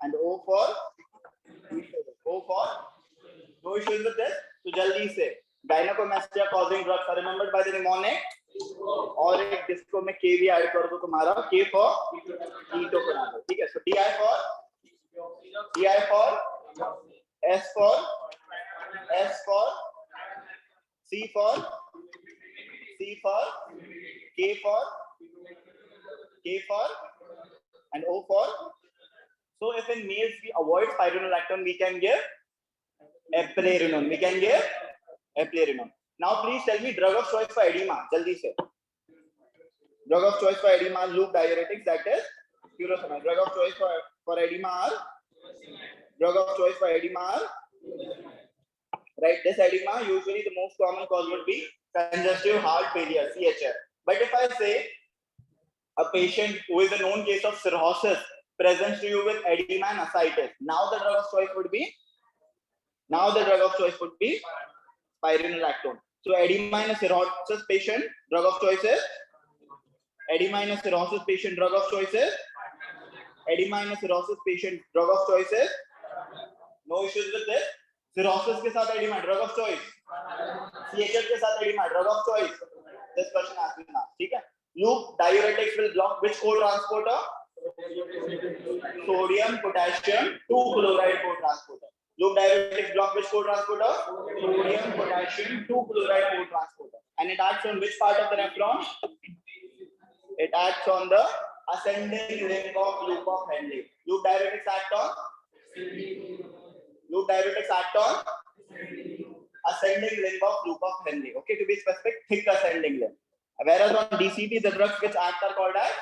and O for no issues with this. So जल्दी से gynecomastia causing drugs are remembered by the mnemonic और एक जिसको मैं K भी ऐड कर दूं तुम्हारा K for keto बना दो ठीक है. So DI for S for C for K for and O for. So if in males we avoid spironolactone, we can give eplerenone. Now please tell me drug of choice for edema. Jaldi se. Drug of choice for edema, loop diuretics, that is furosemide. Drug of choice for edema are right. This edema usually the most common cause would be congestive heart failure (CHF). But if I say a patient who is a known case of cirrhosis presents to you with edema and ascites, now the drug of choice would be spironolactone. So edema in a cirrhosis patient, drug of choice is edema in a cirrhosis patient, drug of choice is edema in a cirrhosis patient, drug of choice is no issues with this. Cirrhosis के साथ edema, drug of choice. CHF के साथ edema, drug of choice. This question has been asked. ठीक है. Loop diuretics will block which co-transporter? Sodium potassium 2-chloride co-transporter. Loop diuretics block which co-transporter? Sodium potassium 2-chloride co-transporter. And it acts on which part of the nephron? It acts on the ascending limb of loop of Henle. Loop diuretics act on ascending limb of loop of Henle. Okay, to be specific, thick ascending limb. Whereas on DCT, the drugs which act are called as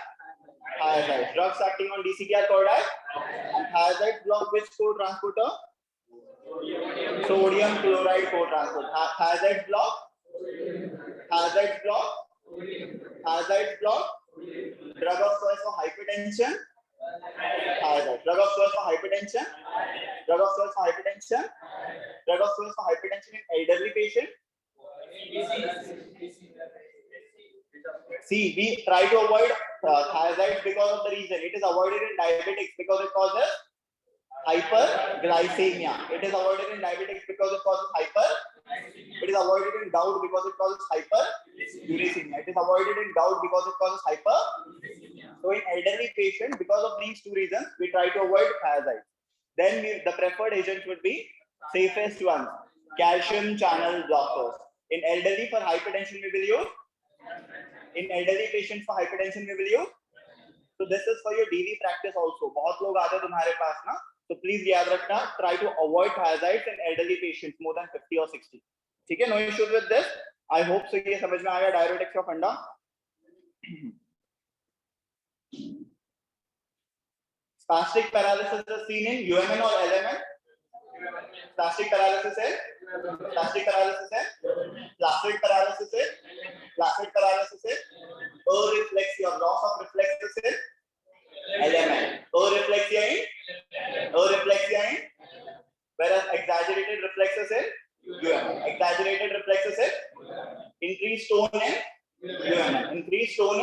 thiazides. Drugs acting on DCT are called as and thiazides block which co-transporter? Sodium chloride co-transporter. Thiazides block. Drug of choice for hypertension. Thiazides. Drug of choice for hypertension in elderly patient. See, we try to avoid thiazides because of the reason. It is avoided in diabetics because it causes hyperglycemia. It is avoided in diabetics because it causes It is avoided in gout because it causes hyperuricemia. It is avoided in gout because it causes So in elderly patients, because of these two reasons, we try to avoid thiazides. Then the preferred agents would be safest ones, calcium channel blockers. In elderly for hypertension, we will use. In elderly patients for hypertension, we will use. So this is for your daily practice also. बहुत लोग आते हैं तुम्हारे पास ना, so please याद रखना, try to avoid thiazides in elderly patients more than 50 or 60. ठीक है, no issues with this. I hope so ये समझ में आ गया diuretics का फंडा. Spastic paralysis is seen in UMN or LMN. Spastic paralysis है. Areflexia, loss of reflexes है. LMN. Areflexia in. Whereas exaggerated reflexes है. UMN. Exaggerated reflexes है. Increased tone है. UMN. Decreased tone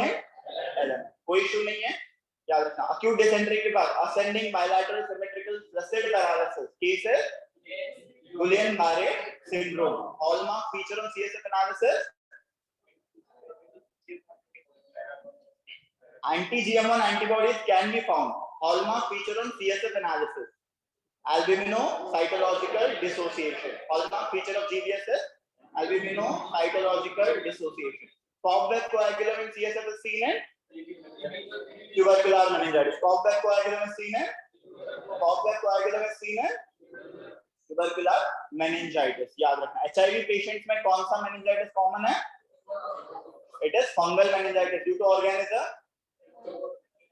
है. LMN. कोई इशू नहीं है. याद रखना. Acute dysentery के बाद ascending bilateral symmetrical flaccid paralysis. Case है Guillain-Barré syndrome. Hallmark feature on CSF analysis. Anti-GM1 antibodies can be found. Hallmark feature on CSF analysis. Albuminocytological dissociation. Hallmark feature of GBS is albuminocytological dissociation. Fowlback coagulum in CSF is seen in tubercular meningitis. Fowlback coagulum is seen in tubercular meningitis. याद रखना. HIV patients में कौन सा meningitis common है? It is fungal meningitis due to organism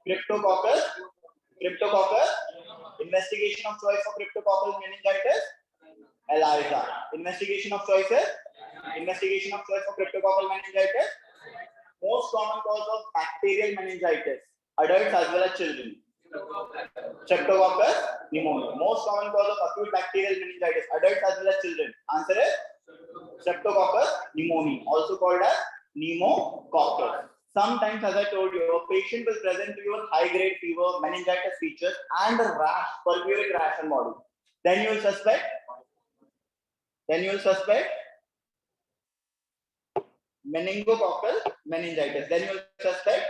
Cryptococcus. Investigation of choice for cryptococcal meningitis. ELISA. Investigation of choice for cryptococcal meningitis. Most common cause of bacterial meningitis, adults as well as children. Streptococcus pneumoniae. Most common cause of acute bacterial meningitis, adults as well as children. Answer is Streptococcus pneumoniae, also called as pneumococcus. Sometimes, as I told you, a patient will present to you with high-grade fever, meningitis features, and a rash, purpuric rash on body. Then you will suspect. Meningococcal meningitis. Then you will suspect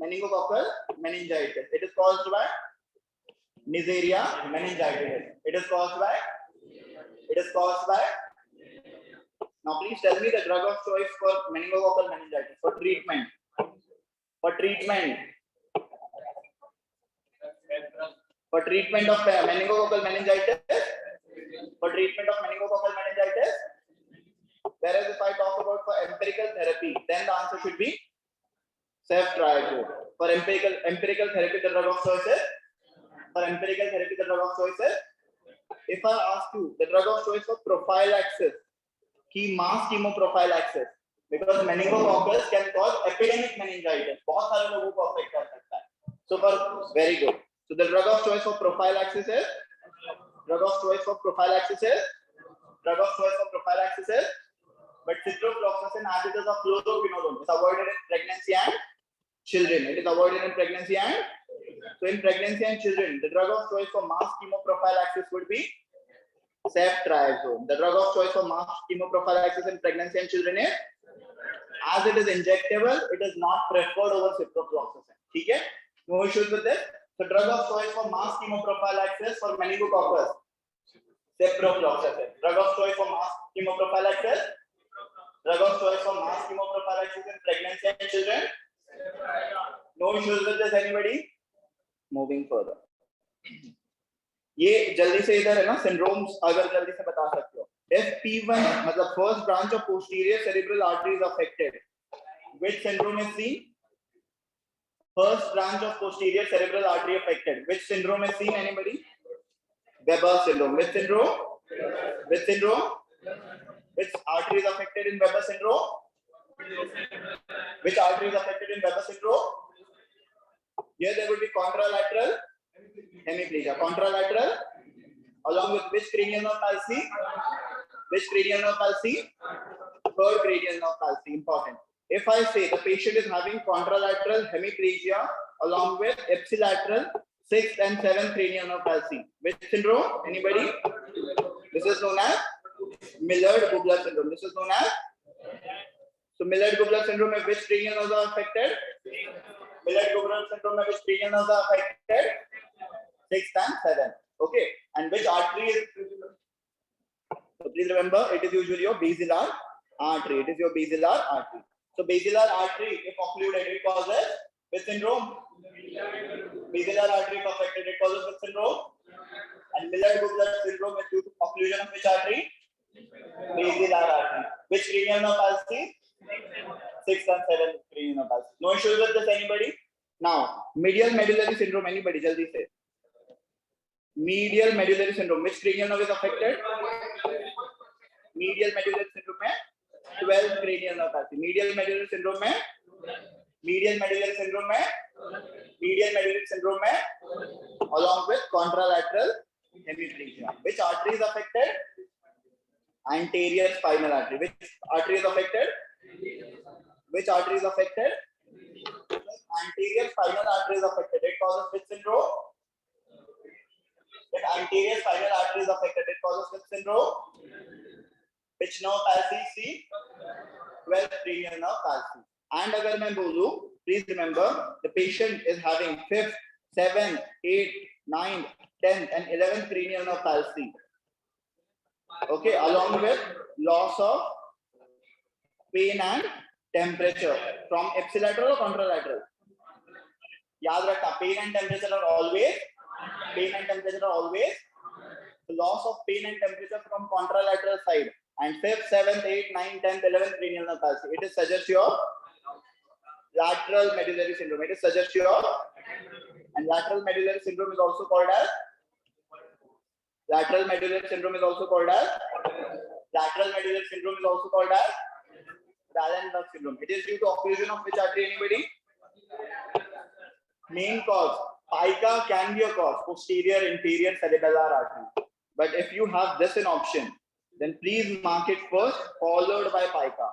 meningococcal meningitis. It is caused by Neisseria meningitis. It is caused by. Now, please tell me the drug of choice for meningococcal meningitis for treatment. For treatment of meningococcal meningitis. Whereas if I talk about for empirical therapy, then the answer should be ceftriaxone. For empirical therapy, the drug of choice is. If I ask you the drug of choice for prophylaxis, mass chemoprophylaxis, because meningococcus can cause epidemic meningitis. बहुत सारे लोगों को affect कर सकता है. So very good. So the drug of choice for prophylaxis is. But ciprofloxacin, as it is a fluoroquinolone, is avoided in pregnancy and children. So in pregnancy and children, the drug of choice for mass chemoprophylaxis would be ceftriaxone. The drug of choice for mass chemoprophylaxis in pregnancy and children is, as it is injectable, it is not preferred over ciprofloxacin. Okay? No issues with this. So drug of choice for mass chemoprophylaxis for meningococcus, ciprofloxacin. Drug of choice for mass chemoprophylaxis in pregnancy and children. No issues with this, anybody? Moving further. ये जल्दी से इधर है ना, syndromes अगर जल्दी से बता सकते हो. FP1 मतलब first branch of posterior cerebral artery is affected. Which syndrome is seen? First branch of posterior cerebral artery affected. Which syndrome is seen? Anybody? Weber syndrome. Which syndrome? Which artery is affected in Weber syndrome? Here there will be contralateral hemiplegia. Contralateral, along with which cranial nerve palsy? Third cranial nerve palsy. Important. If I say the patient is having contralateral hemiplegia along with ipsilateral 6th and 7th cranial nerve palsy, which syndrome? Anybody? This is known as Millard-Gubler syndrome. So Millard-Gubler syndrome में which cranial nerves are affected? Millard-Gubler syndrome में which cranial nerves are affected? 6th and 7th. Okay. And which artery is? So please remember, it is usually your basilar artery. So basilar artery, if occluded, it causes which syndrome? Basilar artery if affected, it causes which syndrome? And Millard-Gubler syndrome is due to occlusion of which artery? Basilar artery. Which cranial nerve palsy? 6th and 7th cranial nerve palsy. No issues with this, anybody? Now, medial medullary syndrome, anybody? Jaldi se. Medial medullary syndrome. Which cranial nerve is affected? Medial medullary syndrome में 12th cranial nerve palsy. Medial medullary syndrome में along with contralateral hemiplegia. Which artery is affected? Anterior spinal artery. Which artery is affected? Anterior spinal artery is affected. It causes which syndrome? If anterior spinal artery is affected, it causes which syndrome? Which nerve palsy? See? 12th cranial nerve palsy. And agar मैं बोलूं, please remember, the patient is having 5th, 7th, 8th, 9th, 10th, and 11th cranial nerve palsy. Okay, along with loss of pain and temperature from ipsilateral or contralateral. याद रखना, pain and temperature are always. Loss of pain and temperature from contralateral side. And 5th, 7th, 8th, 9th, 10th, 11th cranial nerve palsy. It is suggests your lateral medullary syndrome. And lateral medullary syndrome is also called as Wallenberg syndrome. It is due to occlusion of which artery? Anybody? Main cause. Pica can be a cause, posterior inferior cerebellar artery. But if you have this an option, then please mark it first, followed by pica.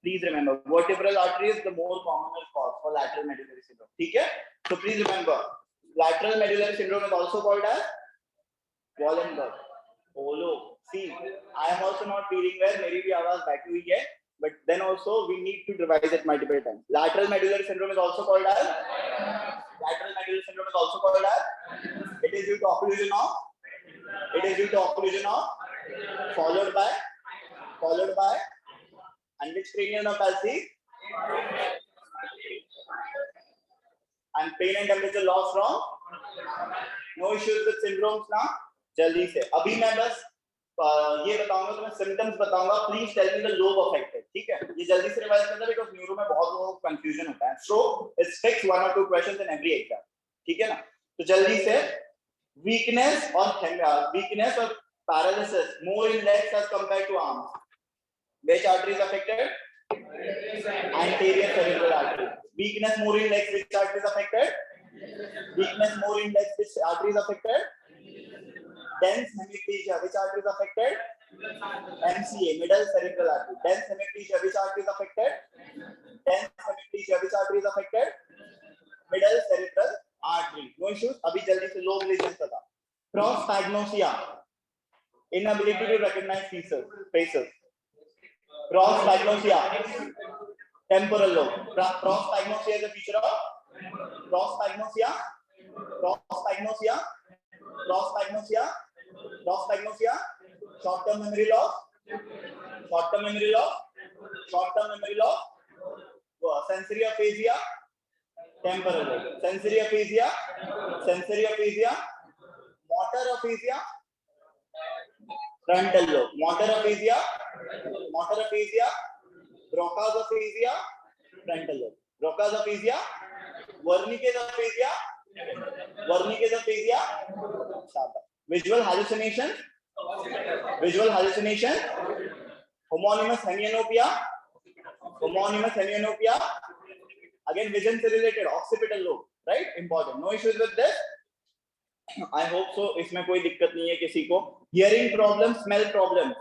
Please remember, vertebral artery is the more common cause for lateral medullary syndrome. ठीक है? So please remember, lateral medullary syndrome is also called as Wallenberg. Oh look, see, I am also not feeling well. मेरी भी आवाज बैठी हुई है, but then also we need to revise it multiple times. Lateral medullary syndrome is also called as lateral medullary syndrome is also called as. It is due to occlusion of. It is due to occlusion of. Followed by. And which cranial nerve palsy? And pain and temperature loss from? No issues with syndromes now. जल्दी से अभी मैं बस ये बताऊंगा, तो मैं symptoms बताऊंगा. Please tell me the lobe affected. ठीक है, ये जल्दी से रिवाइज करना बिकॉज़ न्यूरो में बहुत लोगों को कंफ्यूजन होता है. So it's fix 1 or 2 questions in every exam. ठीक है ना? तो जल्दी से वीकनेस और paralysis more in legs as compared to arms. Which artery is affected? Anterior cerebral artery. Weakness more in legs. Which artery is affected? Weakness more in legs. Which artery is affected? Dense hemiplegia. Which artery is affected? MCA. Middle cerebral artery. Dense hemiplegia. Which artery is affected? Dense hemiplegia. Which artery is affected? Middle cerebral artery. No issues. अभी जल्दी से lobe lesions बता. Prosopagnosia. Inability to recognize faces. Prosopagnosia, temporal lobe. Prosopagnosia is a feature of prosopagnosia, short-term memory loss, sensory aphasia, temporal lobe. Sensory aphasia, motor aphasia, frontal lobe. Motor aphasia, Broca's aphasia, frontal lobe. Broca's aphasia, Wernicke's aphasia, visual hallucination, homonymous hemianopia, again vision से related, occipital lobe, right? Important. No issues with this. I hope so. इसमें कोई दिक्कत नहीं है किसी को. Hearing problem, smell problem.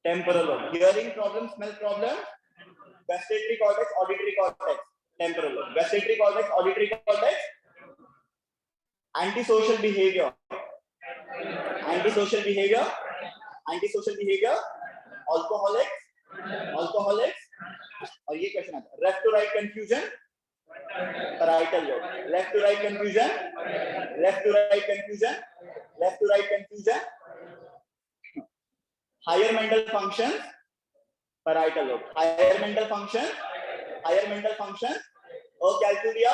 Temporal lobe. Hearing problem, smell problem. Gustatory cortex, auditory cortex. Temporal lobe. Gustatory cortex, auditory cortex. Antisocial behavior. Alcoholics. और ये question आता है. Left to right confusion. Parietal lobe. Left to right confusion. Higher mental function, parietal lobe. Higher mental function, acalculia,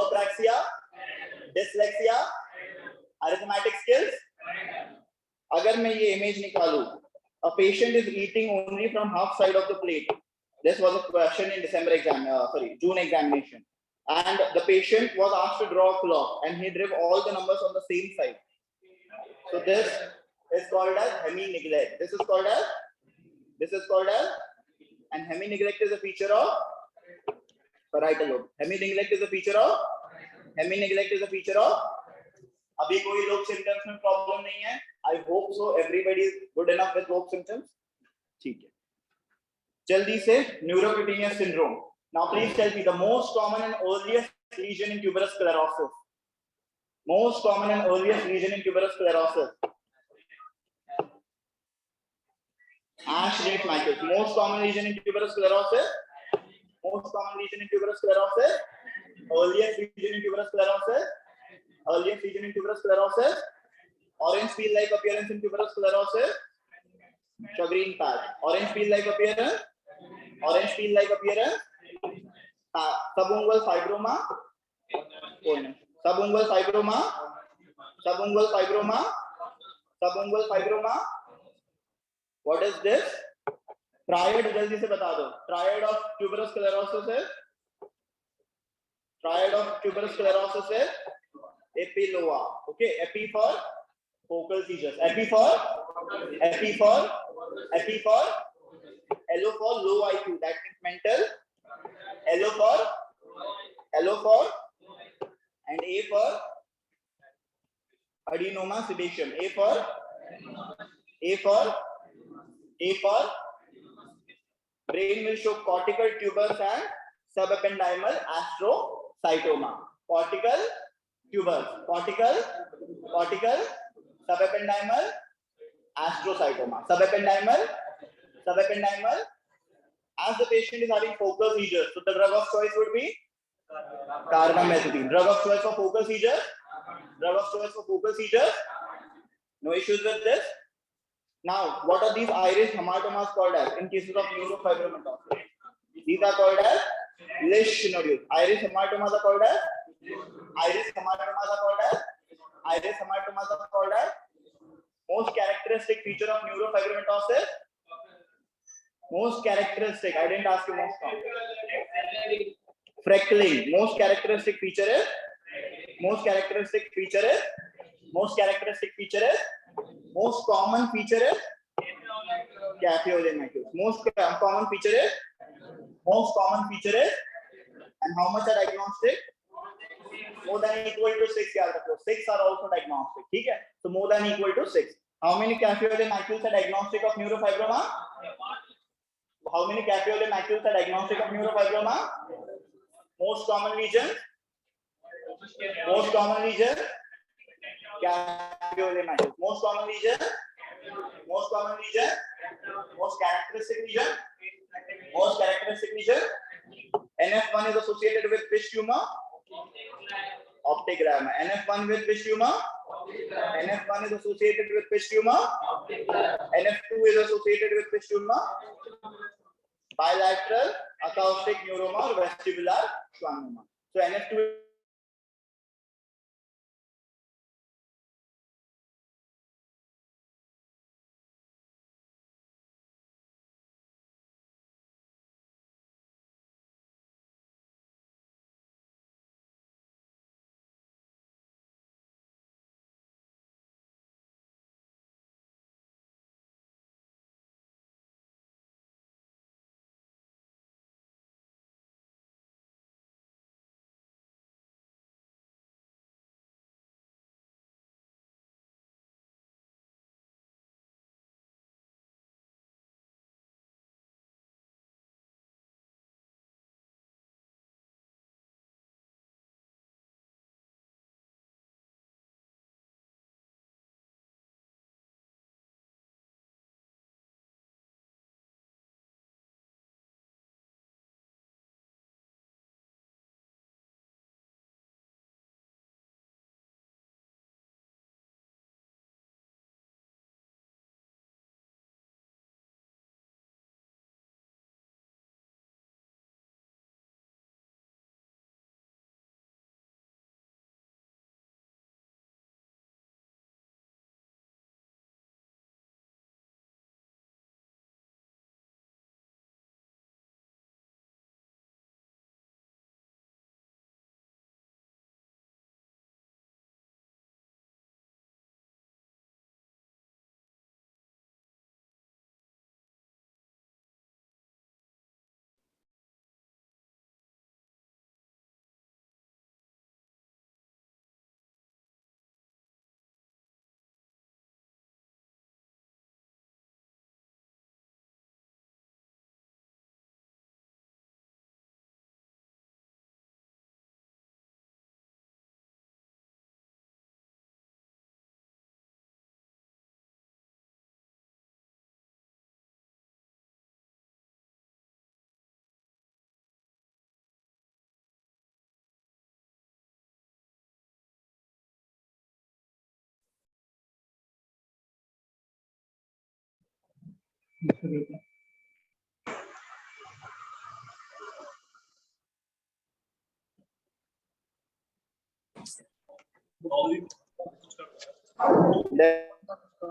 apraxia, dyslexia, arithmetic skills. अगर मैं ये image निकालूं, a patient is eating only from half side of the plate. This was a question in June examination, and the patient was asked to draw a clock, and he drew all the numbers on the same side. So this is called as hemi-neglect. This is called as, and hemi-neglect is a feature of parietal lobe. Hemi-neglect is a feature of. अभी कोई lobe symptoms में problem नहीं है. I hope so. Everybody is good enough with lobe symptoms. ठीक है. जल्दी से neurocutaneous syndrome. Now please tell me the most common and earliest lesion in tuberous sclerosis. Ash-Reed Michaels. Most common lesion in tuberous sclerosis. Earliest lesion in tuberous sclerosis. Orange peel-like appearance in tuberous sclerosis. Green patch. Orange peel-like appearance. Subungual fibroma. What is this? Triad जल्दी से बता दो. Triad of tuberous sclerosis is epiloa. Okay, epi for focal seizures. Epi for L for low IQ. That means mental. L for and A for adenoma sedation. A for brain will show cortical tubers and subependymal astrocytoma. Cortical tubers, cortical, subependymal astrocytoma. Subependymal. As the patient is having focal seizures, so the drug of choice would be carbamazepine. Drug of choice for focal seizures. No issues with this. Now, what are these iris hematomas called as in cases of neurofibromatosis? These are called as Lisch nodules. Iris hematomas are called as most characteristic feature of neurofibromatosis. Most characteristic. I didn't ask you most common. Freckling. Most characteristic feature is most common feature is caveolin macules. Most common feature is and how much are diagnostic? More than equal to 6. 6 are also diagnostic. Okay? So more than equal to 6. How many caveolin macules are diagnostic of neurofibroma? Most common region caveolin macules. Most characteristic region. NF1 is associated with which tumor? Optic gram. NF1 with which tumor? NF1 is associated with which tumor? NF2 is associated with which tumor? Bilateral acoustic neuroma or vestibular schwannoma. So NF2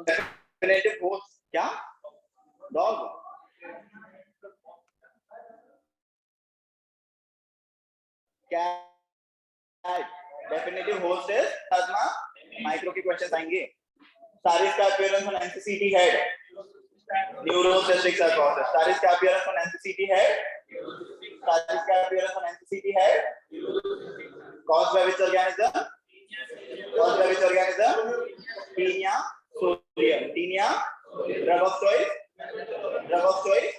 definitive host क्या dog cat definitive host is asthma micro के questions आएंगे Saris का appearance on NCCT head neurocystic psychosis Saris का appearance on NCCT head caused by which organism Tinea solium drug of choice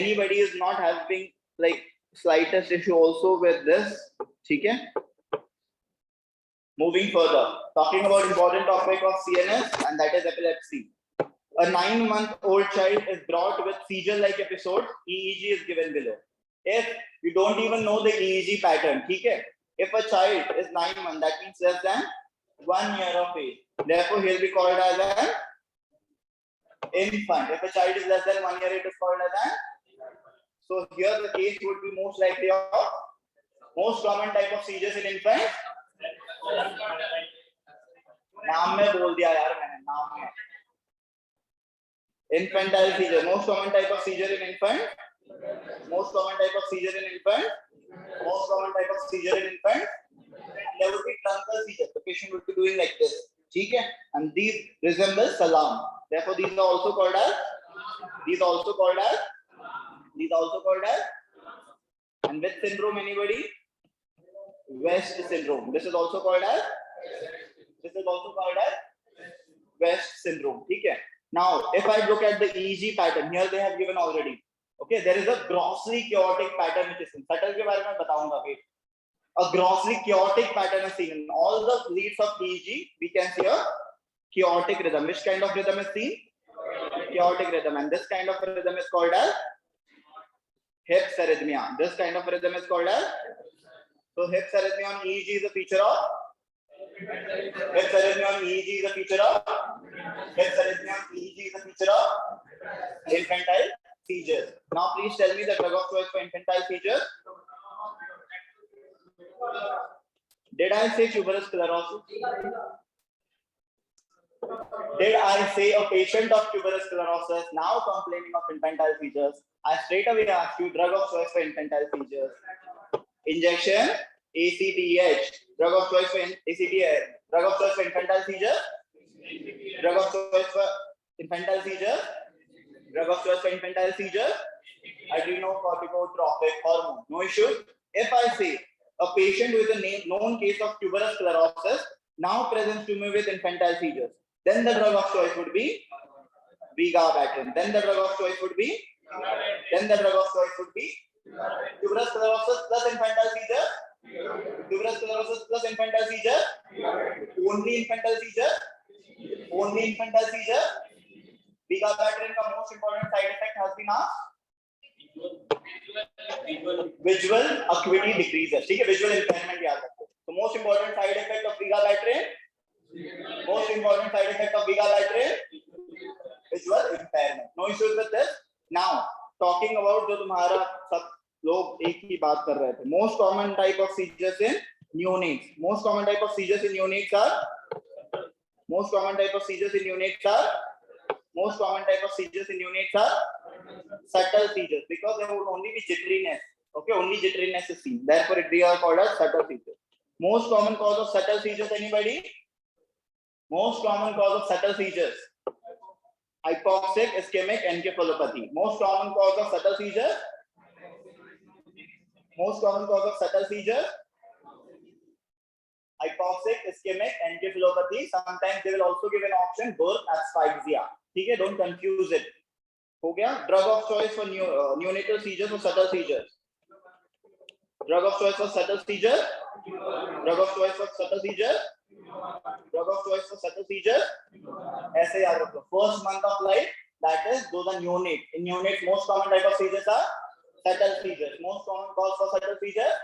anybody is not having like slightest issue also with this, okay? Moving further, talking about important topic of CNS, and that is epilepsy. A 9-month-old child is brought with seizure-like episodes. EEG is given below. If you don't even know the EEG pattern, okay? If a child is 9 months, that means less than 1 year of age. Therefore, he'll be called as an infant. If a child is less than 1 year, it is called as an. So here the case would be most likely of most common type of seizures in infant. नाम में बोल दिया यार मैंने नाम में. Infantile seizure, most common type of seizure in infant. Most common type of seizure in infant. Most common type of seizure in infant. There would be truncal seizure. The patient would be doing like this. Okay? And these resemble salam. Therefore, these are also called as. And which syndrome? Anybody? West syndrome. This is also called as. West syndrome. Okay? Now, if I look at the EEG pattern, here they have given already. Okay, there is a grossly chaotic pattern which is seen. Subtle के बारे में बताऊंगा फिर. A grossly chaotic pattern is seen in all the leads of EEG. We can see a chaotic rhythm. Which kind of rhythm is seen? Chaotic rhythm, and this kind of rhythm is called as Hip's arrhythmia. This kind of rhythm is called as. So Hip's arrhythmia on EEG is a feature of. Hip's arrhythmia on EEG is a feature of. Hip's arrhythmia on EEG is a feature of infantile seizures. Now, please tell me the drug of choice for infantile seizures. Did I say tuberous sclerosis? Did I say a patient of tuberous sclerosis now complaining of infantile seizures? I straight away asked you drug of choice for infantile seizures. Injection, ACTH. Drug of choice for ACTH. Drug of choice for infantile seizures. Drug of choice for infantile seizures. Drug of choice for infantile seizures. Adrenocorticotropic hormone. No issue. If I say a patient with a known case of tuberous sclerosis now presents to me with infantile seizures, then the drug of choice would be vigabatrin. Then the drug of choice would be. Tuberous sclerosis plus infantile seizure. Tuberous sclerosis plus infantile seizure. Only infantile seizure. Vigabatrin का most important side effect has been asked. Visual acuity decreases. ठीक है, visual impairment याद रखो. So most important side effect of vigabatrin. Visual impairment. No issues with this. Now talking about जो तुम्हारा सब लोग एक ही बात कर रहे थे. Most common type of seizures in neonates. Most common type of seizures in neonates are. Subtle seizures, because there would only be jitteriness. Okay, only jitteriness is seen. Therefore, they are called as subtle seizures. Most common cause of subtle seizures, anybody? Most common cause of subtle seizures. Hypoxic ischemic encephalopathy. Most common cause of subtle seizures. Hypoxic ischemic encephalopathy. Sometimes they will also give an option birth asphyxia. ठीक है, don't confuse it. हो गया. Drug of choice for neonatal seizures or subtle seizures. Drug of choice for subtle seizures. ऐसे याद रखो. First month of life, that is those are neonate. In neonates, most common type of seizures are subtle seizures. Most common cause for subtle seizures,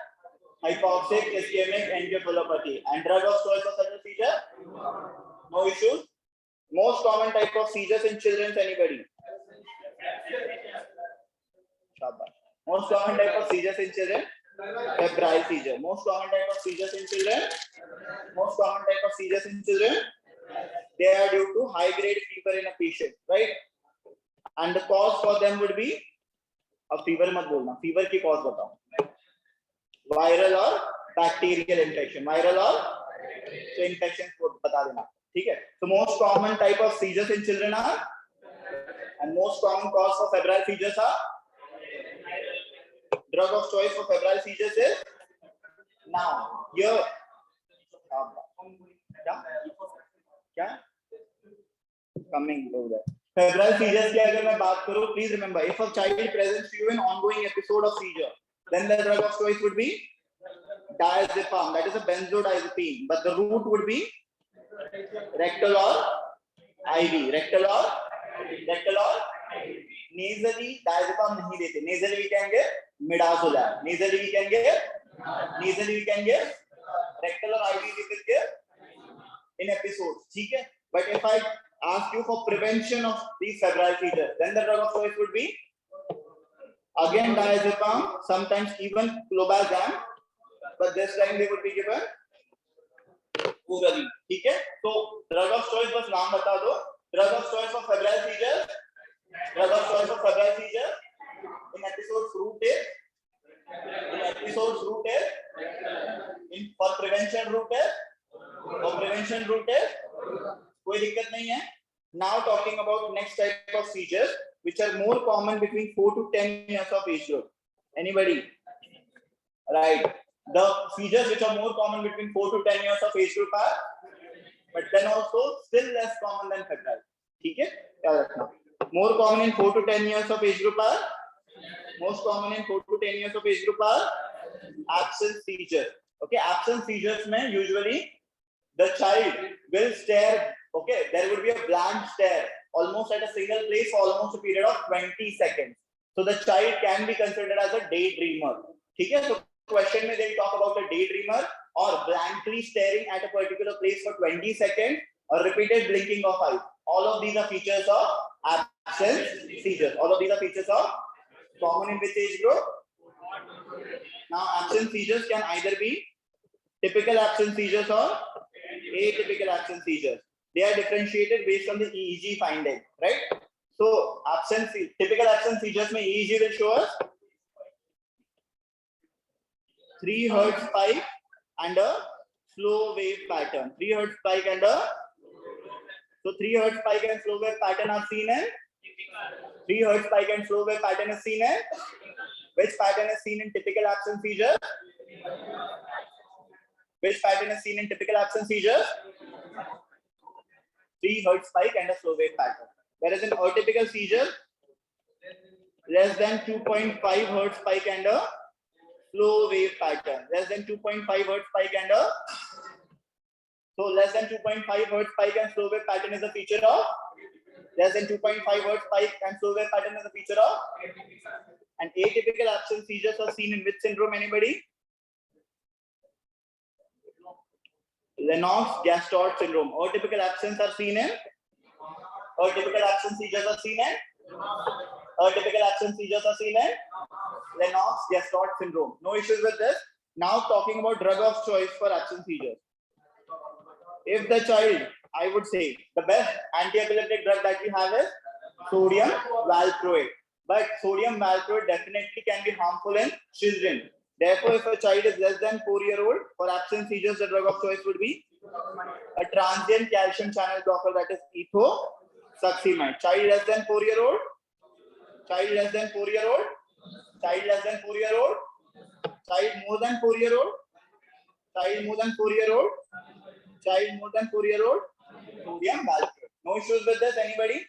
hypoxic ischemic encephalopathy. And drug of choice for subtle seizure, no issues. Most common type of seizures in children, anybody? Most common type of seizures in children, febrile seizure. Most common type of seizures in children, they are due to high grade fever in a patient, right? And the cause for them would be, अब fever मत बोलना, fever की cause बताओ. Viral or bacterial infection. So infections को बता देना. ठीक है. So most common type of seizures in children are, and most common cause for febrile seizures are. Drug of choice for febrile seizures is now here. क्या? Coming over there. Febrile seizures की अगर मैं बात करूं, please remember, if a child presents to you an ongoing episode of seizure, then the drug of choice would be diazepam, that is a benzodiazepine, but the route would be rectal or IV, rectal or nasally. Diazepam नहीं देते, nasally we can get midazolam, nasally we can get rectal or IV we will get in episodes, ठीक है. But if I ask you for prevention of these febrile seizures, then the drug of choice would be again diazepam, sometimes even clobazam, but this time they would be given orally, ठीक है. So drug of choice बस नाम बता दो. Drug of choice for febrile seizures, in episodes route is, for prevention route is, कोई दिक्कत नहीं है. Now talking about next type of seizures which are more common between 4 to 10 years of age group. Anybody? Right. The seizures which are more common between 4 to 10 years of age group are, but then also still less common than febrile. ठीक है, याद रखना. More common in 4 to 10 years of age group are, most common in 4 to 10 years of age group are absence seizures. Okay, absence seizures में usually the child will stare. Okay, there would be a blank stare almost at a single place for almost a period of 20 seconds. So the child can be considered as a daydreamer. ठीक है, so question में they talk about a daydreamer or blankly staring at a particular place for 20 seconds or repeated blinking of eyes. All of these are features of absence seizures. All of these are features of common in which age group? Now absence seizures can either be typical absence seizures or atypical absence seizures. They are differentiated based on the EEG finding, right? So typical absence seizures mein EEG will show us 3 Hz spike and a slow wave pattern. 3 Hz spike and a 3 Hz spike and slow wave pattern are seen in 3 Hz spike and slow wave pattern is seen in which pattern is seen in typical absence seizures? Which pattern is seen in typical absence seizures? 3 Hz spike and a slow wave pattern. Whereas in atypical seizure, less than 2.5 Hz spike and a slow wave pattern. Less than 2.5 Hz spike and a less than 2.5 Hz spike and slow wave pattern is a feature of less than 2.5 Hz spike and slow wave pattern is a feature of. And atypical absence seizures are seen in which syndrome? Anybody? Lennox-Gastaut syndrome. Atypical absence are seen in. Atypical absence seizures are seen in. Lennox-Gastaut syndrome. No issues with this. Now talking about drug of choice for absence seizures. If the child, I would say the best anti-epileptic drug that we have is sodium valproate. But sodium valproate definitely can be harmful in children. Therefore, if a child is less than 4-year-old, for absence seizures, the drug of choice would be a transient calcium channel blocker, that is ethosuximide. Child less than 4-year-old, child less than 4-year-old, child less than 4-year-old, child more than 4-year-old, child more than 4-year-old, child more than 4-year-old, sodium valproate. No issues with this, anybody?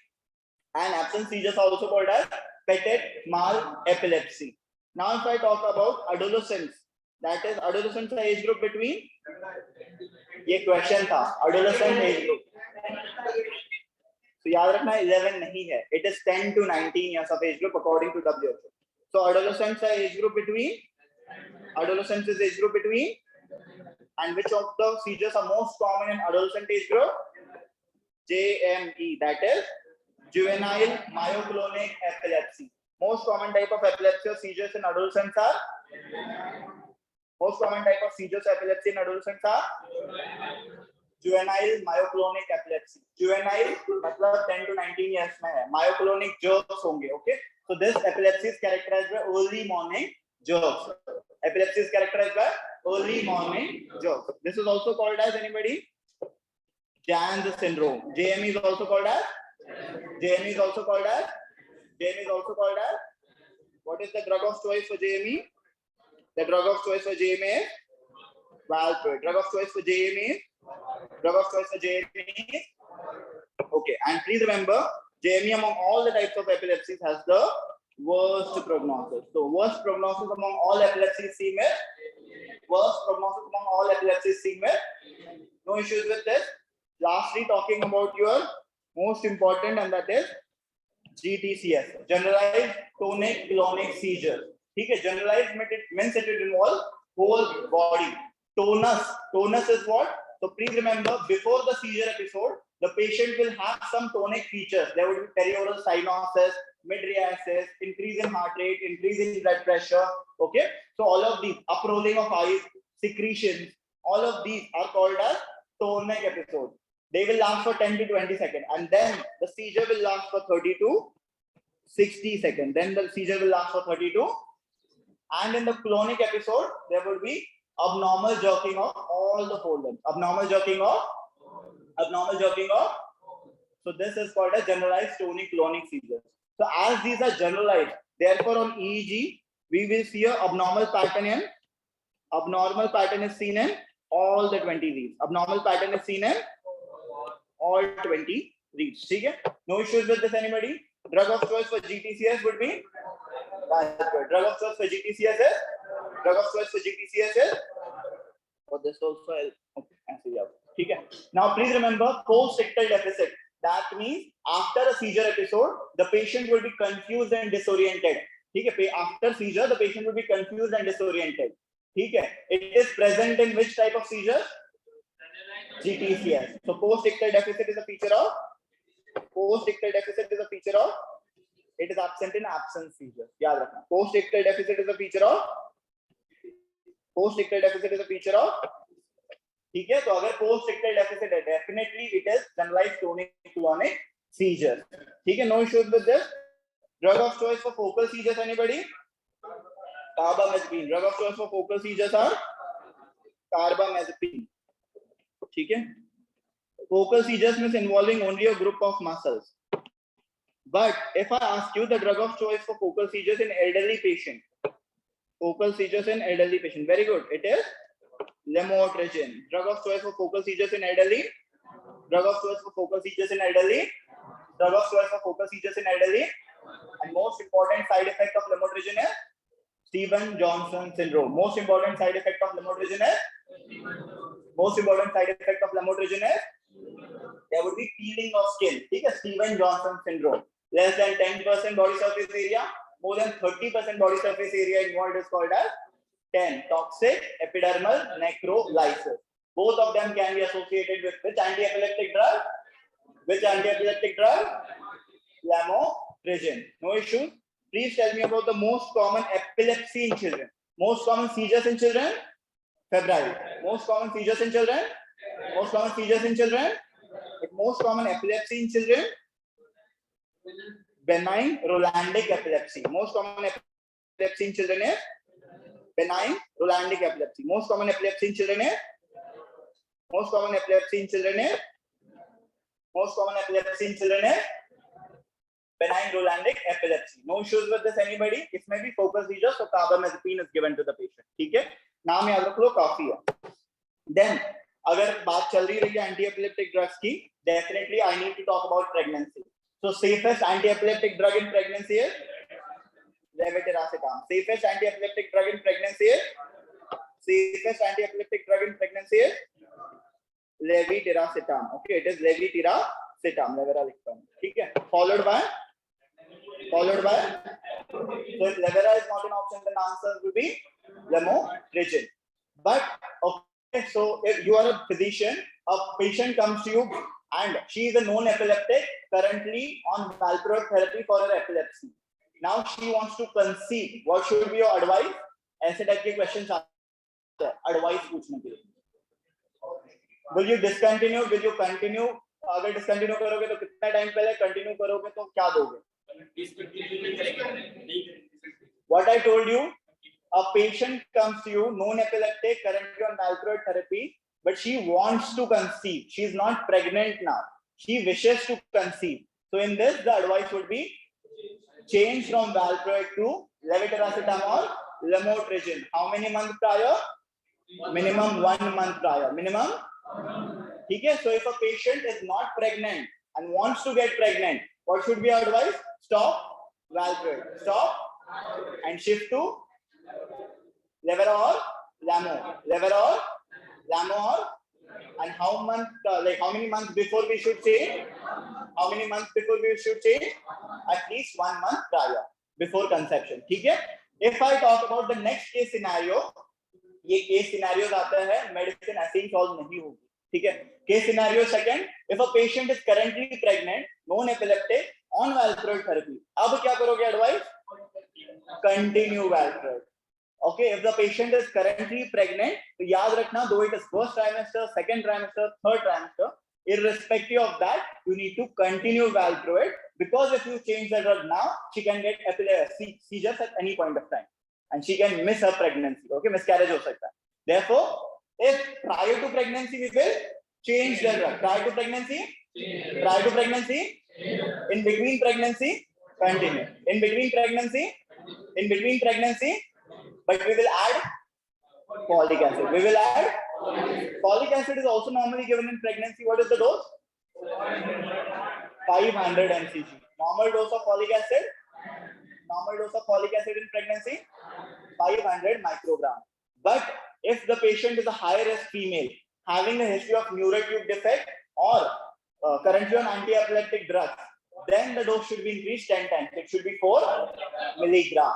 And absence seizures are also called as petit mal epilepsy. Now, if I talk about adolescents, that is adolescents age group between, ये question था, adolescent age group. So याद रखना 11 नहीं है, it is 10 to 19 years of age group according to WHO. So adolescents age group between, and which of the seizures are most common in adolescent age group? JME, that is juvenile myoclonic epilepsy. Most common type of epilepsy or seizures in adolescents are juvenile myoclonic epilepsy. Juvenile मतलब 10 to 19 years में है. Myoclonic jerks होंगे, okay? So this epilepsy is characterized by early morning jerks. Epilepsy is characterized by early morning jerks. This is also called as, anybody? Jan's syndrome. JME is also called as. What is the drug of choice for JME? The drug of choice for JME is valproate. Drug of choice for JME is. Okay, and please remember, JME among all the types of epilepsies has the worst prognosis. So worst prognosis among all epilepsies seen with worst prognosis among all epilepsies seen with no issues with this. Lastly, talking about your most important, and that is GTCS, generalized tonic-clonic seizure. Okay, generalized means it will involve whole body. Tonus is what? So please remember, before the seizure episode, the patient will have some tonic features. There would be perioral cyanosis, mydriasis, increase in heart rate, increase in blood pressure. Okay, so all of these, uprolling of eyes, secretions, all of these are called as tonic episodes. They will last for 10 to 20 seconds, and then the seizure will last for 30 to 60 seconds. Then the seizure will last for 32. And in the clonic episode, there will be abnormal jerking of all the whole limbs. Abnormal jerking of. So this is called a generalized tonic-clonic seizure. So as these are generalized, therefore on EEG, we will see a abnormal pattern is seen in all the 20 reads. Abnormal pattern is seen in all 20 reads. Okay? No issues with this, anybody? Drug of choice for GTCS would be? Drug of choice for GTCS is? For this also, okay. Now please remember post-ictal deficit. That means after a seizure episode, the patient will be confused and disoriented. Okay. After seizure, the patient will be confused and disoriented. Okay. It is present in which type of seizure? GTCS. So post-ictal deficit is a feature of? It is absent in absence seizure. Yaad rakhna. Post-ictal deficit is a feature of? ठीक है, तो अगर post-ictal deficit है, definitely it is generalized tonic-clonic seizure. ठीक है, no issues with this. Drug of choice for focal seizures, anybody? Carbamazepine. Drug of choice for focal seizures are carbamazepine. ठीक है. Focal seizures means involving only a group of muscles. But if I ask you the drug of choice for focal seizures in elderly patient, very good. It is lamotrigine. Drug of choice for focal seizures in elderly. And most important side effect of lamotrigine is Stevens-Johnson syndrome. Most important side effect of lamotrigine is there would be peeling of skin. ठीक है, Stevens-Johnson syndrome. Less than 10% body surface area, more than 30% body surface area involved is called as 10 toxic epidermal necrolysis. Both of them can be associated with which anti-epileptic drug? Lamotrigine. No issue. Please tell me about the most common epilepsy in children. Most common seizures in children? Febrile. Most common seizures in children? Most common epilepsy in children? Benign Rolandic epilepsy. Most common epilepsy in children is benign Rolandic epilepsy. Most common epilepsy in children is benign Rolandic epilepsy. No issues with this, anybody? It may be focal seizure, so carbamazepine is given to the patient. ठीक है, नाम याद रख लो, काफी है. Then अगर बात चल रही है anti-epileptic drugs की, definitely I need to talk about pregnancy. So safest anti-epileptic drug in pregnancy is levetiracetam. Safest anti-epileptic drug in pregnancy is levetiracetam. Okay, it is levetiracetam. Levera लिखता हूँ. ठीक है. Followed by. So if levera is not an option, then answer will be lamotrigine. But okay, so if you are a physician, a patient comes to you and she is a known epileptic, currently on valproate therapy for her epilepsy. Now she wants to conceive. What should be your advice? ऐसे type के question आते हैं advice पूछने के लिए. Will you discontinue? Will you continue? अगर discontinue करोगे तो कितना टाइम पहले, कंटिन्यू करोगे तो क्या दोगे? What I told you, a patient comes to you, known epileptic, currently on valproate therapy, but she wants to conceive. She is not pregnant now. She wishes to conceive. So in this, the advice would be change from valproate to levetiracetam or lamotrigine. How many months prior? Minimum 1 month prior. Minimum. Okay. So if a patient is not pregnant and wants to get pregnant, What should be advised? Stop valproate. Stop and shift to lever or lamo. Lever or lamo or, and how many months before we should change? How many months before we should change? At least 1 month prior before conception. ठीक है? If I talk about the next case scenario, ये case scenarios आता है medicine ऐसे ही solve नहीं होगी. ठीक है? Case scenario second, if a patient is currently pregnant, non-epileptic, on valproate therapy. अब क्या करोगे advice? Continue valproate. Okay, if the patient is currently pregnant, तो याद रखना, though it is first trimester, second trimester, third trimester, irrespective of that, you need to continue valproate, because if you change the drug now, she can get seizures at any point of time, and she can miss her pregnancy. Okay, miscarriage हो सकता है. Therefore, if prior to pregnancy we will change the drug. Prior to pregnancy, in between pregnancy, continue. In between pregnancy, but we will add folic acid. Folic acid is also normally given in pregnancy. What is the dose? 500 mcg. Normal dose of folic acid in pregnancy, 500 microgram. But if the patient is a high risk female having a history of neural tube defect or currently on anti-epileptic drugs, then the dose should be increased 10 times. It should be 4 milligram.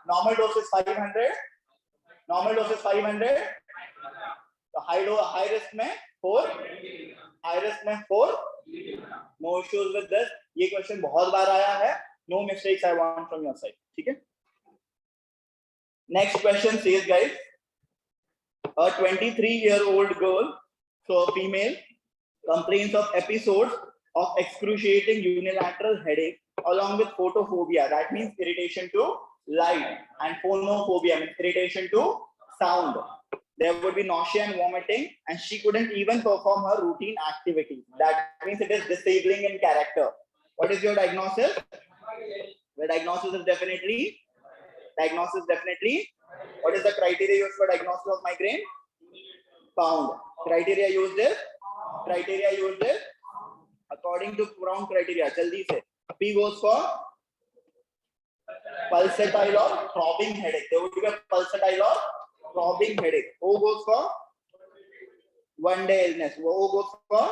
Normal dose is 500. The high risk में 4. No issues with this. ये question बहुत बार आया है. No mistakes I want from your side. ठीक है? Next question says, guys, a 23-year-old girl, so a female, complains of episodes of excruciating unilateral headache along with photophobia. That means irritation to light, and phonophobia means irritation to sound. There would be nausea and vomiting, and she couldn't even perform her routine activities. That means it is disabling in character. What is your diagnosis? The diagnosis is definitely. What is the criteria used for diagnosis of migraine? Pound. Criteria used is according to Brown criteria. Jaldi se. P goes for pulsatile or throbbing headache. There would be a pulsatile or throbbing headache. O goes for one-day illness. O goes for,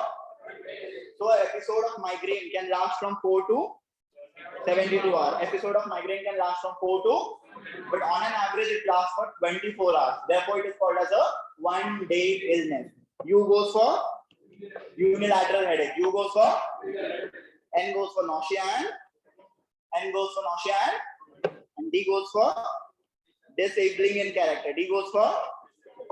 so an episode of migraine can last from 4 to 72 hours. Episode of migraine can last from 4 to, but on an average it lasts for 24 hours. Therefore, it is called as a one-day illness. U goes for unilateral headache. U goes for, N goes for nausea and D goes for disabling in character. D goes for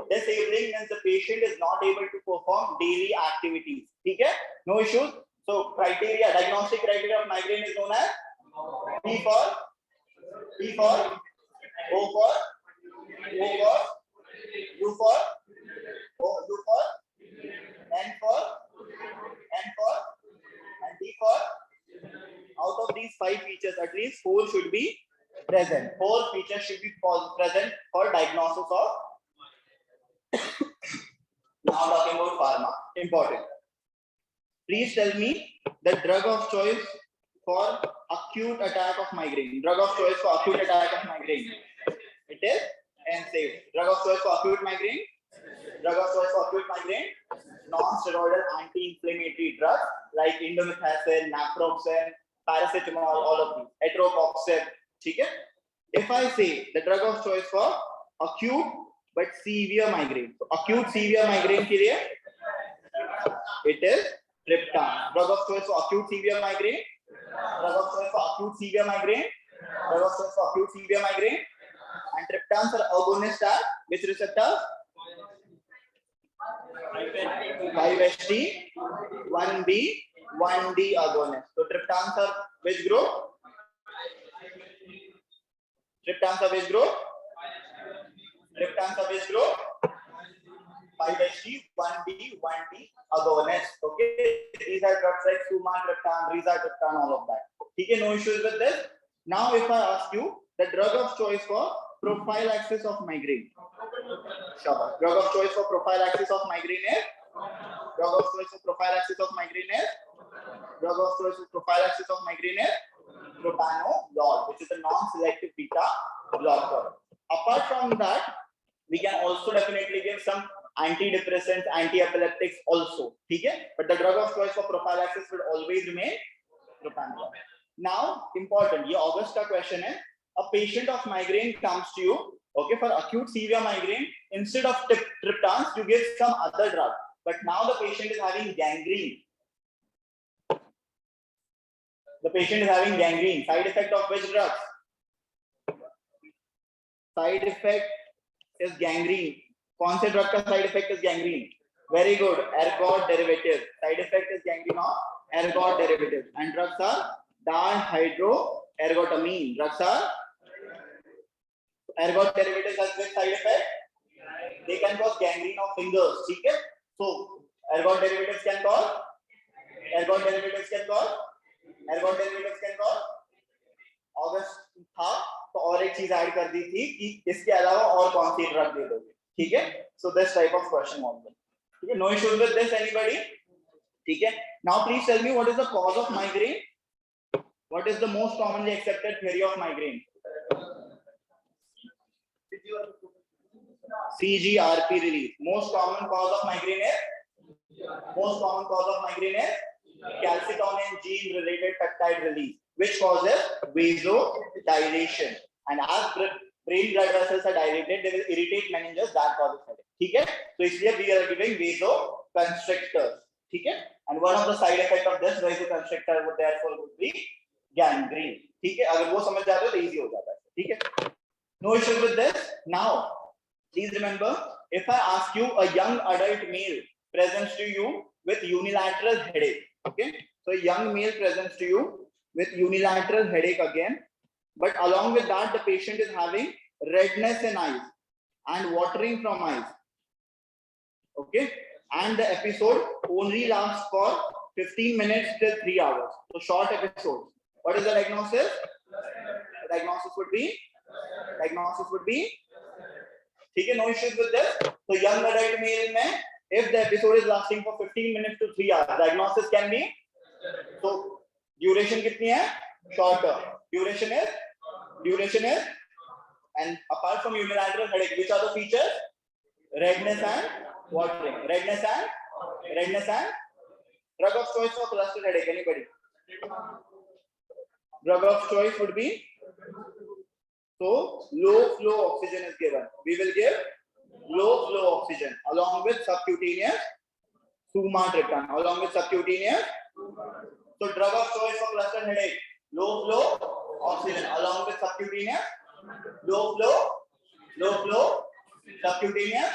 disabling means the patient is not able to perform daily activities. Okay? No issues. So criteria, diagnostic criteria of migraine is known as P for, O for, U for, N for, and D for. Out of these 5 features, at least 4 should be present. 4 features should be present for diagnosis of. Now talking about pharma, important. Please tell me the drug of choice for acute attack of migraine. Drug of choice for acute attack of migraine. It is NSAID. Drug of choice for acute migraine. Non-steroidal anti-inflammatory drugs like indomethacin, naproxen, paracetamol, all of these. Atoproxen. Okay? If I say the drug of choice for acute but severe migraine, so acute severe migraine के लिए it is triptan. Drug of choice for acute severe migraine. And triptans are agonist at which receptor? 5-HT, 1B, 1D agonist. So triptans are which group? 5-HT, 1B, 1D agonist. Okay, these are drugs like sumatriptan, rizatriptan, all of that. Okay, no issues with this. Now, if I ask you the drug of choice for prophylaxis of migraine, drug of choice for prophylaxis of migraine is Drug of choice for prophylaxis of migraine is propranolol, which is a non-selective beta blocker. Apart from that, we can also definitely give some antidepressants, anti-epileptics also. Okay? But the drug of choice for prophylaxis will always remain propranolol. Now, important, ये August का question है. A patient of migraine comes to you, okay, for acute severe migraine. Instead of triptans, you give some other drug. But now the patient is having gangrene. The patient is having gangrene. Side effect of which drug? Side effect is gangrene. कौन से drug का side effect is gangrene? Very good. Ergot derivative. Side effect is gangrene of ergot derivative. And drugs are dihydroergotamine. Drugs are ergot derivatives has which side effect? They can cause gangrene of fingers. ठीक है? So ergot derivatives can cause August था तो और एक चीज add कर दी थी कि इसके अलावा और कौन सी ड्रग दे दोगे. ठीक है? So this type of question was there. ठीक है? No issues with this anybody? ठीक है? Now please tell me what is the cause of migraine? What is the most commonly accepted theory of migraine? CGRP release. Most common cause of migraine is calcitonin gene related peptide release, which causes vasodilation. And as brain blood vessels are dilated, they will irritate meninges, that causes headache. ठीक है? So इसलिए we are giving vasoconstrictors. ठीक है? And one of the side effect of this vasoconstrictor would therefore be gangrene. ठीक है? अगर वो समझ जाते हो तो easy हो जाता है. ठीक है? No issue with this. Now, please remember, if I ask you a young adult male presents to you with unilateral headache, okay? So a young male presents to you with unilateral headache again, but along with that, the patient is having redness in eyes and watering from eyes, okay? And the episode only lasts for 15 minutes till 3 hours. So short episodes. What is the diagnosis? The diagnosis would be. ठीक है? No issues with this. So young adult male में, if the episode is lasting for 15 minutes to 3 hours, diagnosis can be. So duration कितनी है? Shorter. Duration is. And apart from unilateral headache, which are the features? Redness and watering. Redness and drug of choice for cluster headache. Anybody? Drug of choice would be. So low flow oxygen is given. We will give low flow oxygen along with subcutaneous sumatriptan. So drug of choice for cluster headache, low flow oxygen along with subcutaneous, low flow, subcutaneous.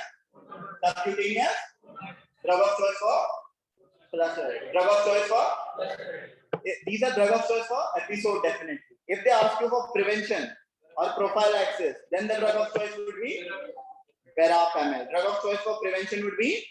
Drug of choice for cluster headache. These are drug of choice for episode definitely. If they ask you for prevention or prophylaxis, then the drug of choice would be verapamil. Drug of choice for prevention would be.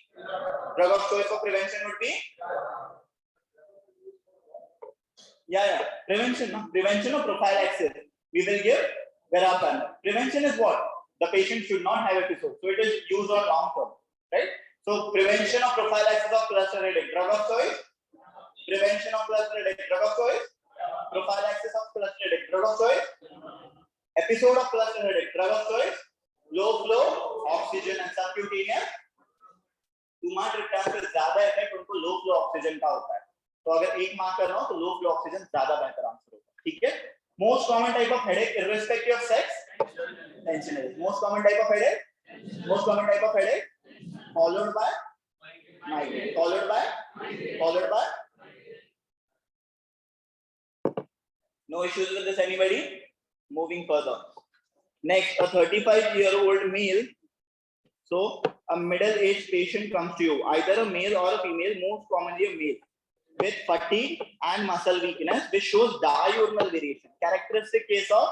Prevention or prophylaxis. We will give verapamil. Prevention is what? The patient should not have episode. So it is used on long term, right? So prevention of prophylaxis of cluster headache. Drug of choice. Prevention of cluster headache. Drug of choice. Prophylaxis of cluster headache. Drug of choice. Episode of cluster headache. Drug of choice. Low flow oxygen and subcutaneous. सुमाट्रिप्टान से ज्यादा effect उनको low flow oxygen का होता है. तो अगर एक mark कर रहा हूं तो लो फ्लो ऑक्सीजन ज्यादा बेहतर आंसर होगा. ठीक है? Most common type of headache irrespective of sex, tension headache. Most common type of headache followed by migraine. No issues with this anybody? Moving further. Next, a 35-year-old male. So a middle-aged patient comes to you, either a male or a female, most commonly a male, with fatigue and muscle weakness, which shows diurnal variation. Characteristic case of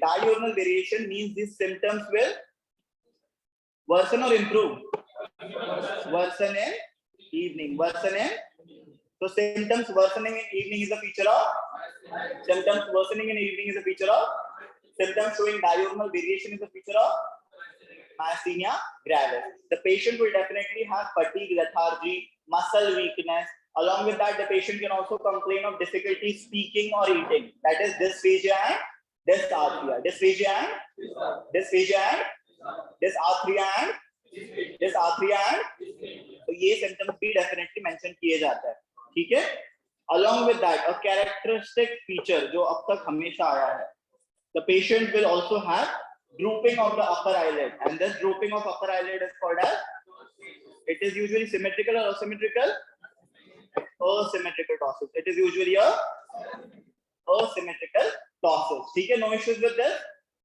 diurnal variation means these symptoms will worsen or improve. Worsen in evening. So symptoms worsening in evening is a feature of. Symptoms showing diurnal variation is a feature of myasthenia gravis. The patient will definitely have fatigue, lethargy, muscle weakness, Along with that, the patient can also complain of difficulty speaking or eating. That is dysphagia and dysarthria. Dysphagia and dysarthria and तो ये symptoms भी definitely mention किए जाता है. ठीक है. Along with that, a characteristic feature जो अब तक हमेशा आया है, the patient will also have drooping of the upper eyelid, and this drooping of upper eyelid is called as, it is usually symmetrical or asymmetrical? Asymmetrical ptosis. It is usually a asymmetrical ptosis. ठीक है, no issues with this.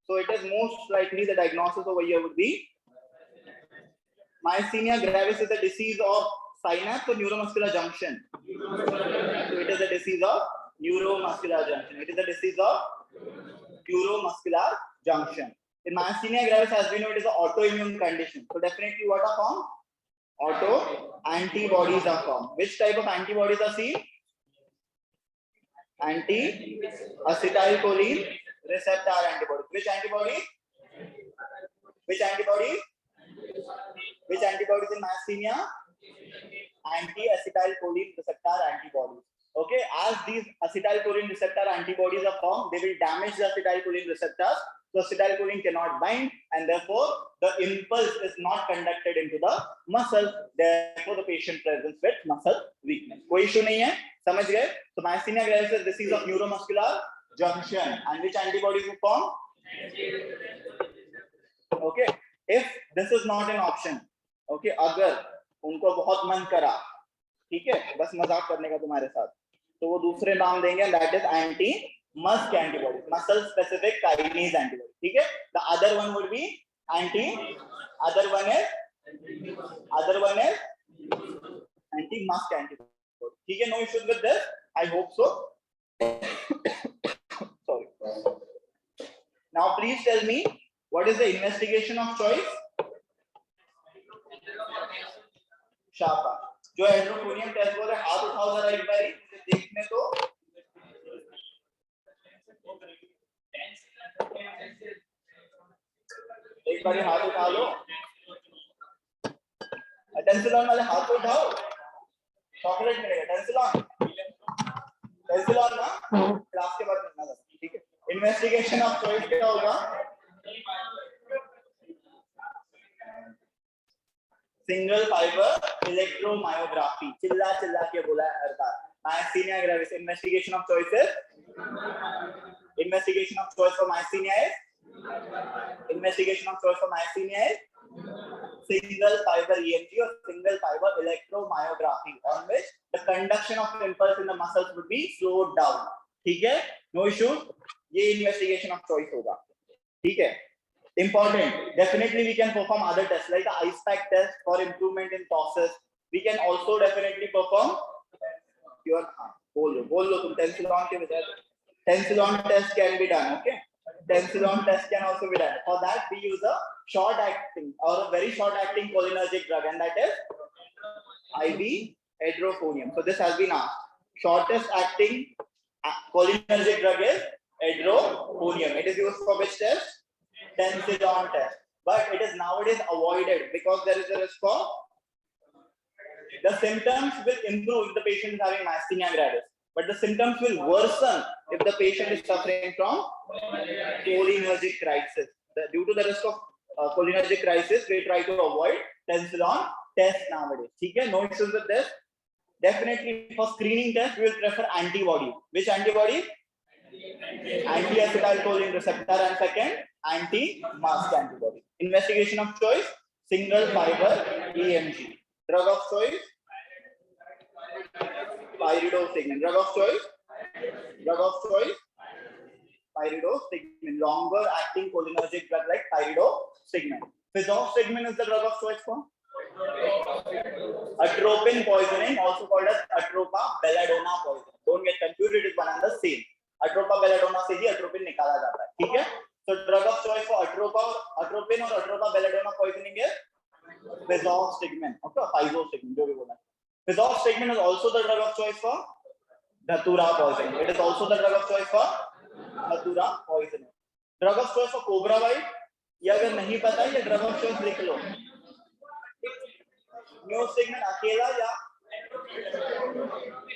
So it is most likely the diagnosis over here would be myasthenia gravis is a disease of synapse or neuromuscular junction. So it is a disease of neuromuscular junction. It is a disease of neuromuscular junction. In myasthenia gravis, as we know, it is an autoimmune condition. So definitely what are formed? Auto antibodies are formed. Which type of antibodies are seen? Anti-acetylcholine receptor antibodies. Which antibodies? Which antibodies? Which antibodies in myasthenia? Anti-acetylcholine receptor antibodies. Okay, as these acetylcholine receptor antibodies are formed, they will damage the acetylcholine receptors. So acetylcholine cannot bind, and therefore the impulse is not conducted into the muscle. Therefore, the patient presents with muscle weakness. कोई issue नहीं है, समझ गए? So myasthenia gravis is disease of neuromuscular junction, and which antibodies will form? Okay, if this is not an option, okay, अगर उनको बहुत मन करा, ठीक है, बस मजाक करने का तुम्हारे साथ, तो वो दूसरे नाम देंगे, that is anti-MuSK antibody, muscle specific kinase antibody. ठीक है, the other one would be other one is anti-MuSK antibody. ठीक है, no issues with this, I hope so. Sorry. Now please tell me, what is the investigation of choice? शाबाश. जो हेड्रोफोनियम test बोल रहे, हाथ उठाओ जरा एक बारी, देखने तो. एक बारी हाथ उठा लो. टेंसिलॉन वाले हाथ उठाओ, चॉकलेट मिलेगा. टेंसिलॉन ना क्लास के बाद मिलना था. ठीक है, इन्वेस्टिगेशन ऑफ चॉइस क्या होगा? Single fibre electromyography. चिल्ला चिल्ला के बोला है हर बार. myasthenia gravis, investigation of choice is for myasthenia is single fiber EMG or single fiber electromyography, on which the conduction of impulse in the muscles would be slowed down. ठीक है, no issue. ये investigation of choice होगा. ठीक है. Important. Definitely we can perform other tests like the IcePack test for improvement in ptosis. We can also definitely perform your बोलो तुम Tensilon के बजाय Tensilon test can be done. Okay, Tensilon test can also be done. For that we use a short acting or a very short acting cholinergic drug, and that is IV edrophonium. So this has been asked. Shortest acting cholinergic drug is edrophonium. It is used for which test? Tensilon test, but it is nowadays avoided because there is a risk of the symptoms will improve if the patient is having myasthenia gravis, but the symptoms will worsen if the patient is suffering from cholinergic crisis. Due to the risk of cholinergic crisis, we try to avoid Tensilon test nowadays. ठीक है, no issues with this. Definitely for screening test, we will prefer antibody. Which antibody? Anti-acetylcholine receptor, and second anti-MuSK antibody. Investigation of choice, single fiber EMG. Drug of choice, pyridostigmine. Drug of choice, pyridostigmine. Longer acting cholinergic drug like pyridostigmine. Physostigmine is the drug of choice for atropine poisoning, also called as atropa belladonna poison. Don't get confused, it is one and the same. Atropa belladonna से ही atropine निकाला जाता है. ठीक है, तो drug of choice for atropine और Atropa belladonna poisoning है physostigmine. Okay, physostigmine जो भी बोला. Physostigmine is also the drug of choice for Datura poisoning. It is also the drug of choice for Datura poisoning. Drug of choice for cobra bite, ये अगर नहीं पता है ये ड्रग ऑफ चॉइस लिख लो. म्यूस्टिग्मिन अकेला या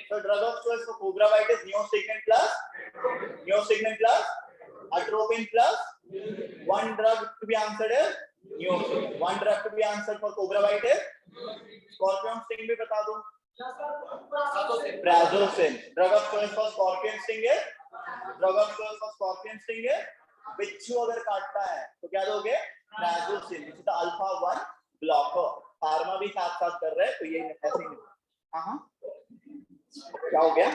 So drug of choice for cobra bite is neostigmin plus atropine plus one drug to be answered is neostigmin. One drug to be answered for cobra bite is scorpion sting भी बता दो. Prazosin. Drug of choice for scorpion sting है. Drug of choice for scorpion sting है. बिच्छू अगर काटता है तो क्या दोगे? Prazosin. This is the alpha 1 blocker. Pharma भी साथ साथ कर रहे हैं तो ये ऐसे ही. हाँ क्या हो गया?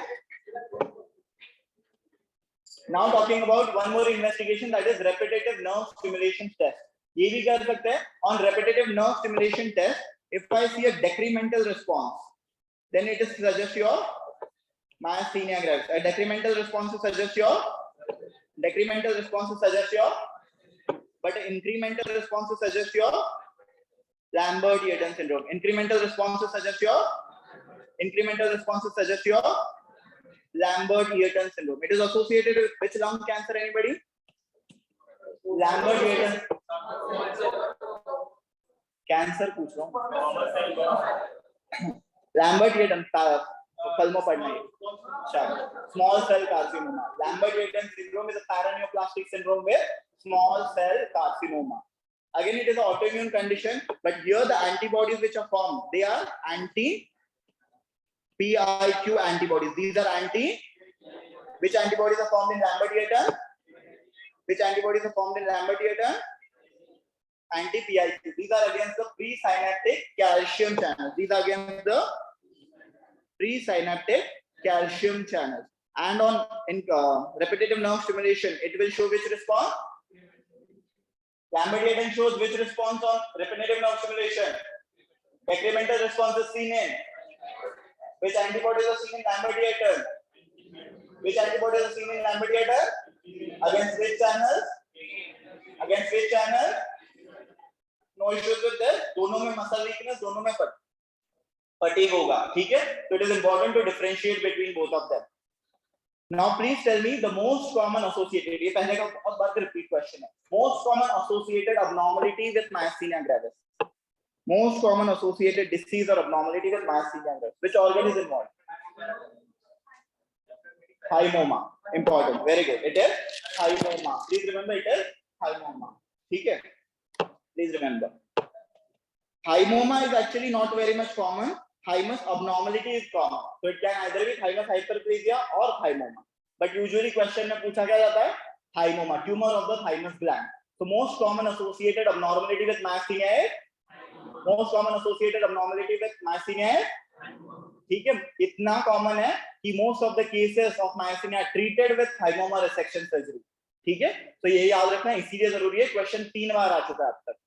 Now talking about one more investigation, that is repetitive nerve stimulation test. ये भी कर सकते हैं. On repetitive nerve stimulation test, if I see a decremental response, then it is suggest your myasthenia gravis. A decremental response suggests your but incremental response suggests your Lambert-Eaton syndrome. Incremental response suggests your Lambert-Eaton syndrome. It is associated with which lung cancer? Anybody? Lambert-Eaton cancer पूछ रहा हूँ. Lambert-Eaton कल में पढ़ना है. Small cell carcinoma. Lambert-Eaton syndrome is a paraneoplastic syndrome with small cell carcinoma. Again, it is an autoimmune condition, but here the antibodies which are formed, they are anti-PIQ antibodies. These are which antibodies are formed in Lambert-Eaton? Anti-PIQ. These are against the presynaptic calcium channels. And on repetitive nerve stimulation, it will show which response? Lambert-Eaton shows which response on repetitive nerve stimulation? Decremental response is seen in which antibodies are seen in Lambert-Eaton? Against which channel? No issues with this. दोनों में muscle weakness, दोनों में fatigue होगा. ठीक है? So it is important to differentiate between both of them. Now please tell me the most common associated. ये पहले का बहुत बार repeat question है. Most common associated abnormality with myasthenia gravis. Most common associated disease or abnormality with myasthenia gravis. Which organ is involved? Thymoma. Important. Very good. It is thymoma. Please remember it is thymoma. ठीक है? Please remember. Thymoma is actually not very much common. Thymus abnormality is common. So it can either be thymus hyperplasia or thymoma. But usually question में पूछा क्या जाता है? Thymoma, tumor of the thymus gland. So most common associated abnormality with myasthenia is ठीक है, इतना common है कि most of the cases of myasthenia are treated with thymoma resection surgery. ठीक है, तो ये याद रखना इसीलिए जरूरी है. क्वेश्चन 3 बार आ चुका है अब तक,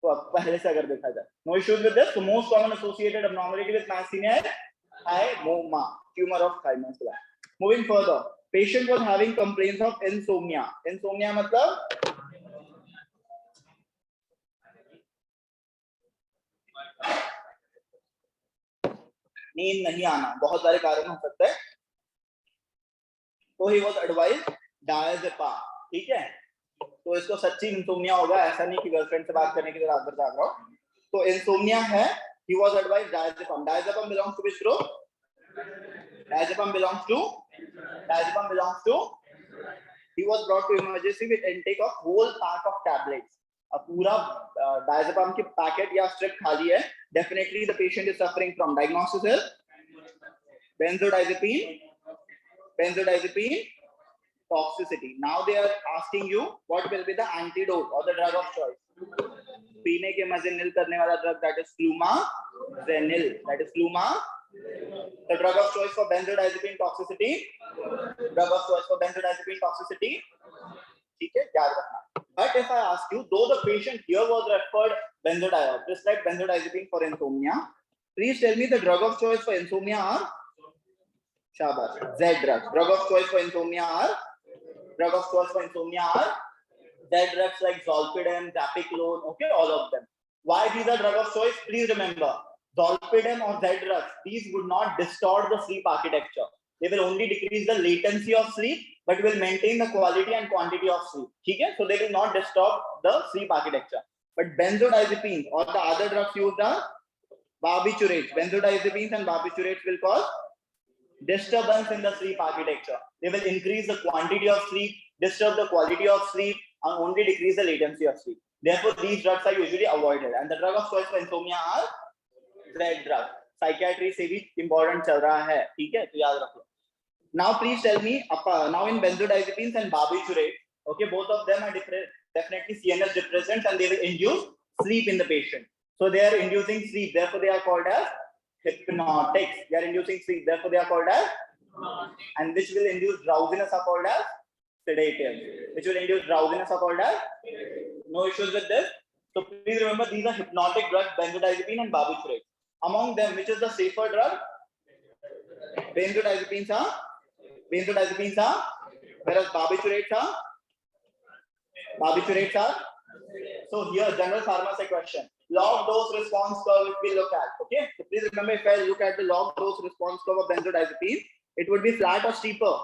तो अब पहले से अगर देखा जाए. No issues with this. So most common associated abnormality with myasthenia is thymoma, tumor of thymus gland. Moving further, patient was having complaints of insomnia. Insomnia मतलब नींद नहीं आना, बहुत सारे कारण हो सकते हैं. तो he was advised diazepam. ठीक है, तो इसको सच्ची इंसोम्निया होगा, ऐसा नहीं कि गर्लफ्रेंड से बात करने के लिए रात भर जाग रहा हो. तो इंसोम्निया है. He was advised diazepam. Diazepam belongs to which group? Diazepam belongs to. He was brought to emergency with intake of whole pack of tablets. अब पूरा diazepam की पैकेट या स्ट्रिप खाली है. Definitely the patient is suffering from. Diagnosis is benzodiazepine toxicity. Now they are asking you what will be the antidote or the drug of choice. पीने के मजे नील करने वाला drug, that is flumazenil. The drug of choice for benzodiazepine toxicity. ठीक है, याद रखना. But if I ask you, though the patient here was referred prescribed benzodiazepine for insomnia, please tell me the drug of choice for insomnia are shabash, Z drugs. Drug of choice for insomnia are Z drugs like zolpidem, dapiglone, okay, all of them. Why these are drug of choice? Please remember, zolpidem or Z drugs, these would not distort the sleep architecture. They will only decrease the latency of sleep, but will maintain the quality and quantity of sleep. Okay? So they will not disturb the sleep architecture. But benzodiazepines or the other drugs used are barbiturates, benzodiazepines and barbiturates will cause disturbance in the sleep architecture. They will increase the quantity of sleep, disturb the quality of sleep, and only decrease the latency of sleep. Therefore, these drugs are usually avoided. And the drug of choice for insomnia are Z drug. Psychiatry से भी important चल रहा है, ठीक है? तो याद रखो. Now, please tell me, now in benzodiazepines and barbiturates, okay, both of them are definitely CNS depressants and they will induce sleep in the patient. So they are inducing sleep, therefore they are called as hypnotics. They are inducing sleep, therefore they are called as, and which will induce drowsiness are called as sedatives. Which will induce drowsiness are called as, no issues with this. So please remember, these are hypnotic drugs, benzodiazepine and barbiturates. Among them, which is the safer drug? Benzodiazepines are, whereas barbiturates are. So here, general pharmacy question. Log dose response curve if we look at. Okay, so please remember, if I look at the log dose response curve of benzodiazepine, it would be flat or steeper.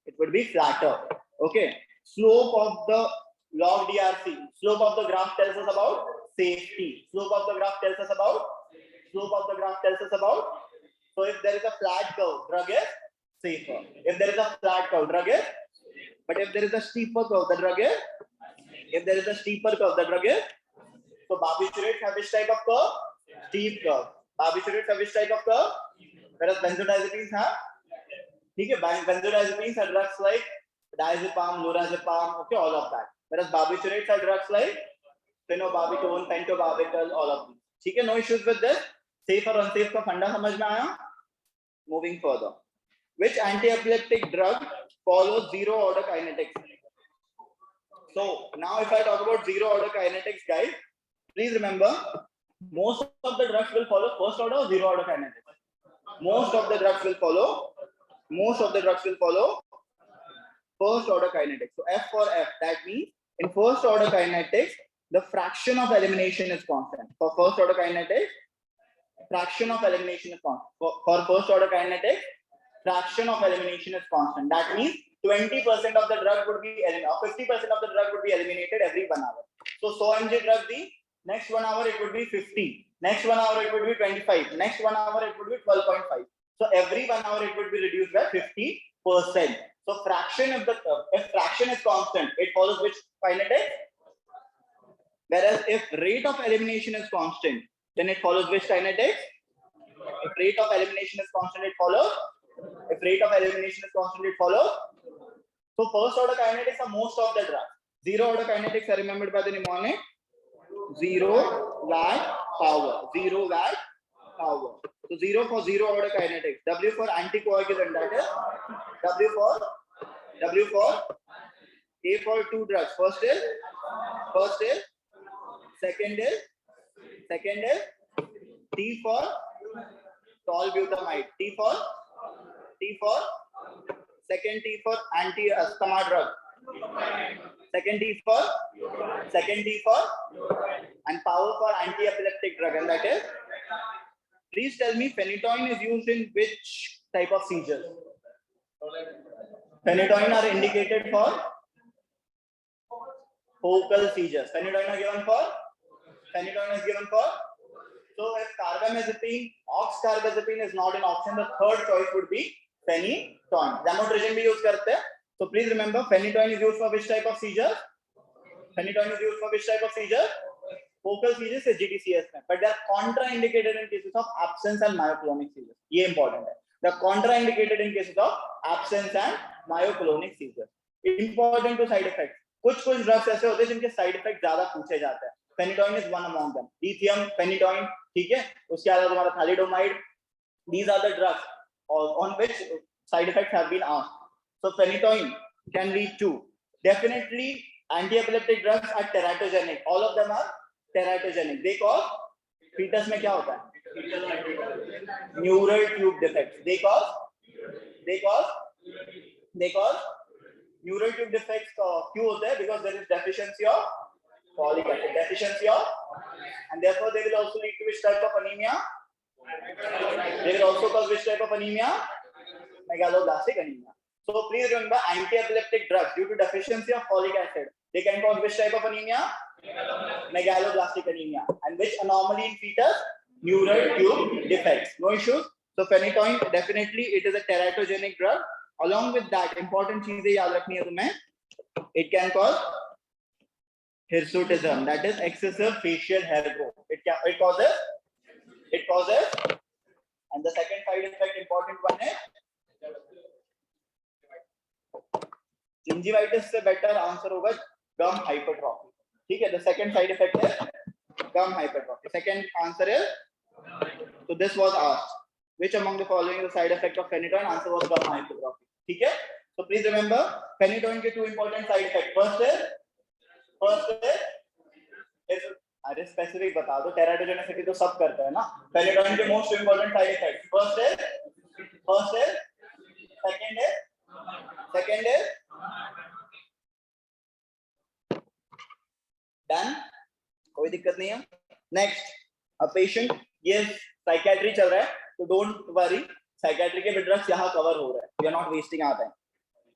It would be flatter. Okay, slope of the log DRC. Slope of the graph tells us about safety. Slope of the graph tells us about. So if there is a flat curve, drug is safer. If there is a flat curve, drug is. But if there is a steeper curve, the drug is. So barbiturates have which type of curve? Steep curve. Barbiturates have which type of curve? Whereas benzodiazepines have. Okay, benzodiazepines are drugs like diazepam, lorazepam, okay, all of that. Whereas barbiturates are drugs like phenobarbital, pentobarbital, all of these. Okay, no issues with this. Safe or unsafe का फंडा समझ में आया? Moving further. Which anti-epileptic drug follows zero order kinetics? So now if I talk about zero order kinetics, guys, please remember, most of the drugs will follow first order or zero order kinetics. Most of the drugs will follow first order kinetics. So F for F, that means in first order kinetics, the fraction of elimination is constant. For first order kinetics, fraction of elimination is constant. For first order kinetics, fraction of elimination is constant. That means 20% of the drug would be eliminated, or 50% of the drug would be eliminated every 1 hour. So 100 mg drug, the next 1 hour it would be 50. Next 1 hour it would be 25. Next 1 hour it would be 12.5. So every 1 hour it would be reduced by 50%. So fraction of the if fraction is constant, it follows which kinetic? Whereas if rate of elimination is constant, then it follows which kinetic? If rate of elimination is constant, it follows. If rate of elimination is constant, it follows. So first order kinetics are most of the drugs. Zero order kinetics are remembered by the mnemonic 0 watt power. 0 watt power. So 0 for zero order kinetics. W for anticoagulant, that is W for A for two drugs. First is second is T for tolbutamide. T for second T for anti-asthma drug. Second T for and power for anti-epileptic drug, and that is. Please tell me, phenytoin is used in which type of seizures? Phenytoin are indicated for focal seizures. Phenytoin is given for. So if carbamazepine, oxcarbazepine is not an option, the third choice would be phenytoin. Lamotrigine भी use करते हैं. So please remember, phenytoin is used for which type of seizures? Focal seizures is GTCS में, but they are contraindicated in cases of absence and myoclonic seizures. ये important है. They are contraindicated in cases of absence and myoclonic seizures. Important to side effects. कुछ drugs ऐसे होते हैं जिनके side effects ज़्यादा पूछे जाते हैं. Phenytoin is one among them. Lithium, phenytoin, ठीक है? उसके अलावा तुम्हारा thalidomide. These are the drugs on which side effects have been asked. So phenytoin can lead to, definitely anti-epileptic drugs are teratogenic. All of them are teratogenic. They cause fetus में क्या होता है? Neural tube defects. They cause neural tube defects क्यों होते हैं? Because there is deficiency of folic acid, and therefore they will also lead to which type of anemia? They will also cause which type of anemia? Megaloblastic anemia. So please remember, anti-epileptic drugs due to deficiency of folic acid, they can cause which type of anemia? Megaloblastic anemia. And which anomaly in fetus? neural tube defects. No issues. So phenytoin, definitely it is a teratogenic drug. Along with that, important चीजें याद रखनी है तुम्हें. It can cause hirsutism, that is excessive facial hair growth. It causes, and the second side effect, important one is gingivitis से better answer होगा gum hypertrophy. ठीक है, the second side effect is gum hypertrophy. Second answer is, so this was asked, which among the following is the side effect of phenytoin? Answer was gum hypertrophy. ठीक है, so please remember phenytoin के two important side effects. First is अरे specific बता दो, teratogenicity तो सब करते हैं ना. phenytoin के most important side effects. First is, second is done, कोई दिक्कत नहीं है. Next, a patient, ये psychiatry चल रहा है, तो don't worry, psychiatry के drugs यहाँ cover हो रहा है. We are not wasting our time.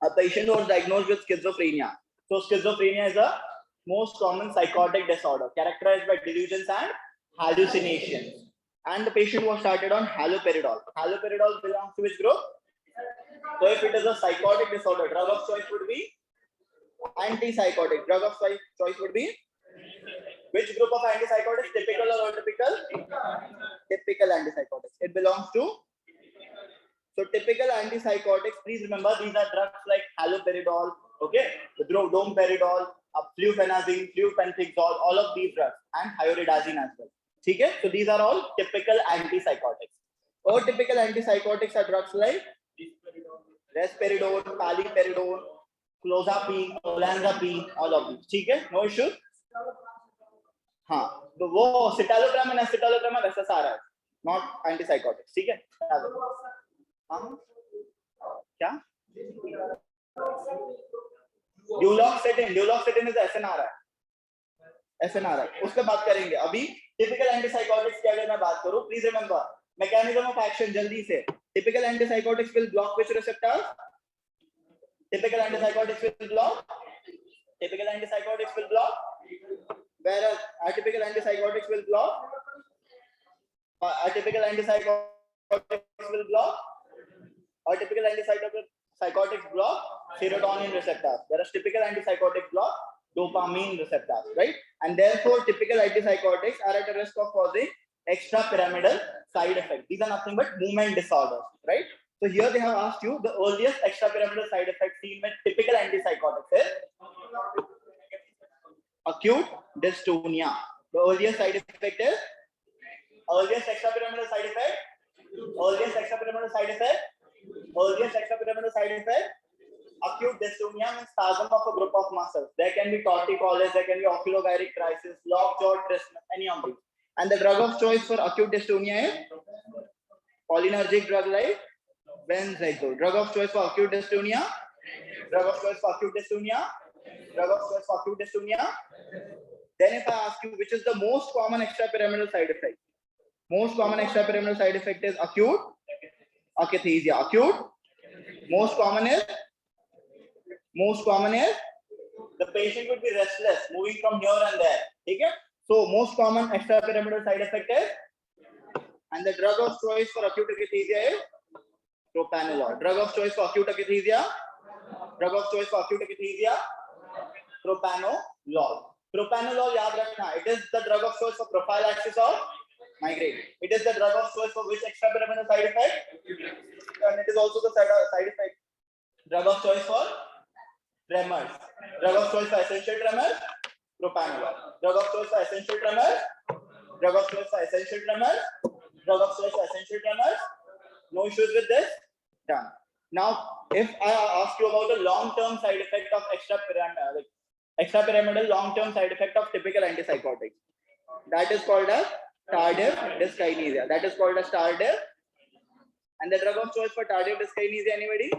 A patient who was diagnosed with schizophrenia. So schizophrenia is a most common psychotic disorder characterized by delusions and hallucinations. And the patient was started on haloperidol. Haloperidol belongs to which group? So if it is a psychotic disorder, drug of choice would be antipsychotic. Drug of choice would be which group of antipsychotics? Typical or atypical? Typical antipsychotics. It belongs to. So typical antipsychotics, please remember these are drugs like haloperidol, okay, domperidol, fluphenazine, flupentazole, all of these drugs, and hyoridazine as well. Okay, so these are all typical antipsychotics. Atypical antipsychotics are drugs like risperidone, paliperidone, clozapine, olanzapine, all of these. Okay, no issue. हाँ, तो वो citalopram and escitalopram are SSRIs, not antipsychotics. ठीक है? हाँ, क्या? Duloxetine is SNRI. उस पर बात करेंगे. अभी typical antipsychotics की अगर मैं बात करूँ, please remember mechanism of action जल्दी से. Typical antipsychotics will block which receptors? Typical antipsychotics will block. Whereas atypical antipsychotics will block. Atypical antipsychotics block serotonin receptors, whereas typical antipsychotics block dopamine receptors, right? And therefore, typical antipsychotics are at a risk of causing extrapyramidal side effects. These are nothing but movement disorders, right? So here they have asked you the earliest extrapyramidal side effect seen with typical antipsychotics is acute dystonia. The earliest side effect is earliest extrapyramidal side effect. Acute dystonia means spasm of a group of muscles. There can be torticollis, there can be oculogyric crisis, lockjaw trismus, any of these. And the drug of choice for acute dystonia is cholinergic drug like Benzego. Drug of choice for acute dystonia. Then if I ask you which is the most common extrapyramidal side effect? Most common extrapyramidal side effect is acute akathisia. Acute. Most common is the patient would be restless, moving from here and there. Okay? So most common extrapyramidal side effect is, and the drug of choice for acute akathisia is propranolol. Drug of choice for acute akathisia, propranolol. Propranolol याद रखना. It is the drug of choice for prophylaxis of migraine. It is the drug of choice for which extrapyramidal side effect? And it is also the side effect. Drug of choice for tremors. Drug of choice for essential tremors, propranolol. Drug of choice for essential tremors. No issues with this? Done. Now, if I ask you about the long-term side effect of extrapyramidal long-term side effect of typical antipsychotics, that is called as tardive dyskinesia. And the drug of choice for tardive dyskinesia, anybody?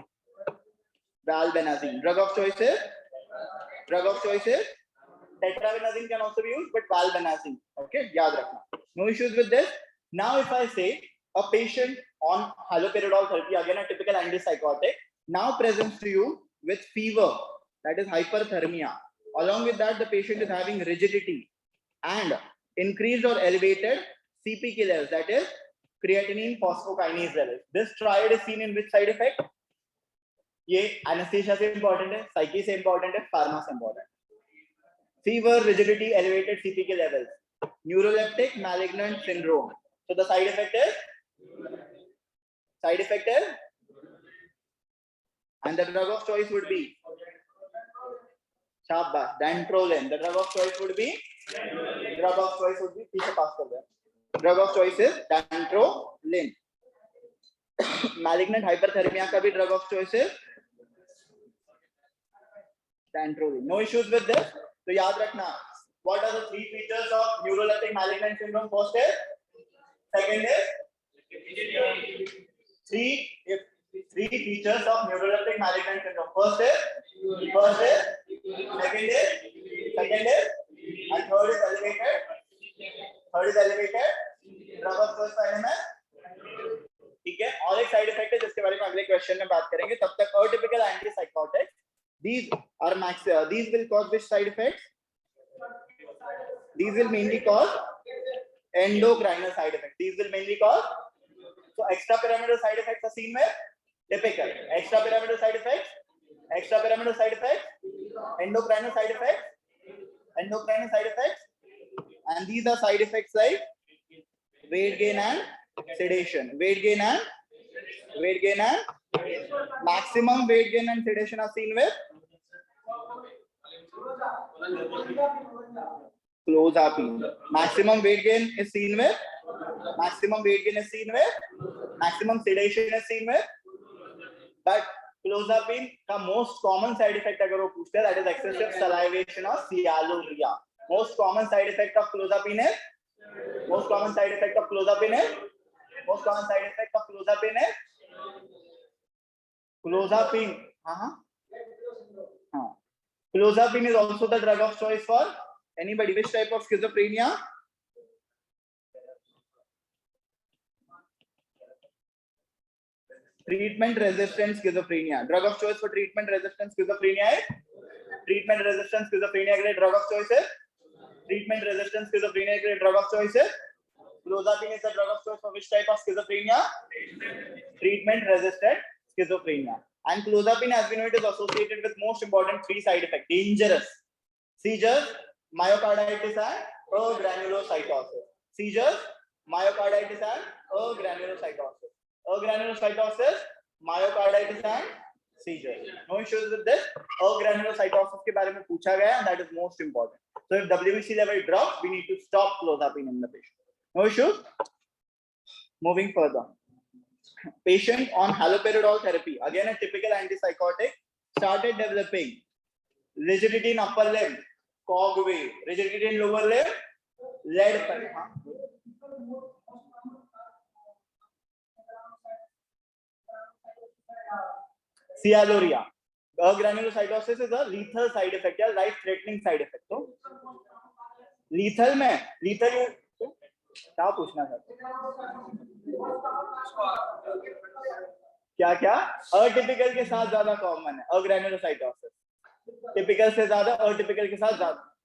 Valbenazine. Drug of choice is tetrabenazine can also be used, but valbenazine. Okay, yaad rakhna. No issues with this. Now, if I say a patient on haloperidol therapy, again a typical antipsychotic, now presents to you with fever, that is hyperthermia. Along with that, the patient is having rigidity and increased or elevated CPK levels, that is creatinine phosphokinase levels. This triad is seen in which side effect? ये anesthesia से important है, psyche से important है, pharma से important है. Fever, rigidity, elevated CPK levels, neuroleptic malignant syndrome. So the side effect is and the drug of choice would be Shabash, dantrolene. The drug of choice would be पीछे pass कर दे. Drug of choice is dantrolene. Malignant hyperthermia का भी drug of choice is dantrolene. No issues with this. तो याद रखना. What are the three features of neuroleptic malignant syndrome? First is, second is three features of neuroleptic malignant syndrome. First is, second is, and third is elevated. Drug of choice पहले में, ठीक है. और एक side effect है जिसके बारे में अगले क्वेश्चन में बात करेंगे. तब तक atypical antipsychotics. These will cause which side effects? These will mainly cause endocrinal side effects. So extrapyramidal side effects are seen with typical. Extrapyramidal side effects, endocrinal side effects, and these are side effects like weight gain and sedation. Maximum weight gain and sedation are seen with clozapine. Maximum sedation is seen with, but clozapine का most common side effect अगर वो पूछते हैं, that is excessive salivation or sialuria. Most common side effect of clozapine is clozapine is also the drug of choice for anybody. Which type of schizophrenia? Treatment resistant schizophrenia. Drug of choice for treatment resistant schizophrenia is drug of choice is clozapine is the drug of choice for which type of schizophrenia? Treatment resistant schizophrenia. And clozapine, as we know, it is associated with most important three side effects: dangerous seizures, myocarditis, and agranulocytosis. Agranulocytosis, myocarditis, and seizures. No issues with this. Agranulocytosis के बारे में पूछा गया, and that is most important. So if WBC level drops, we need to stop clozapine in the patient. No issues. Moving further. Patient on haloperidol therapy, again a typical antipsychotic, started developing rigidity in upper limb, cog wave, rigidity in lower limb, lead pipe. Sialuria. Granulocytosis is a lethal side effect, या life-threatening side effect. तो lethal में क्या पूछना चाहते क्या atypical के साथ ज्यादा कॉमन है अग्रेनुलोसाइटोसिस, टिपिकल से ज्यादा अटिपिकल के साथ ज्यादा.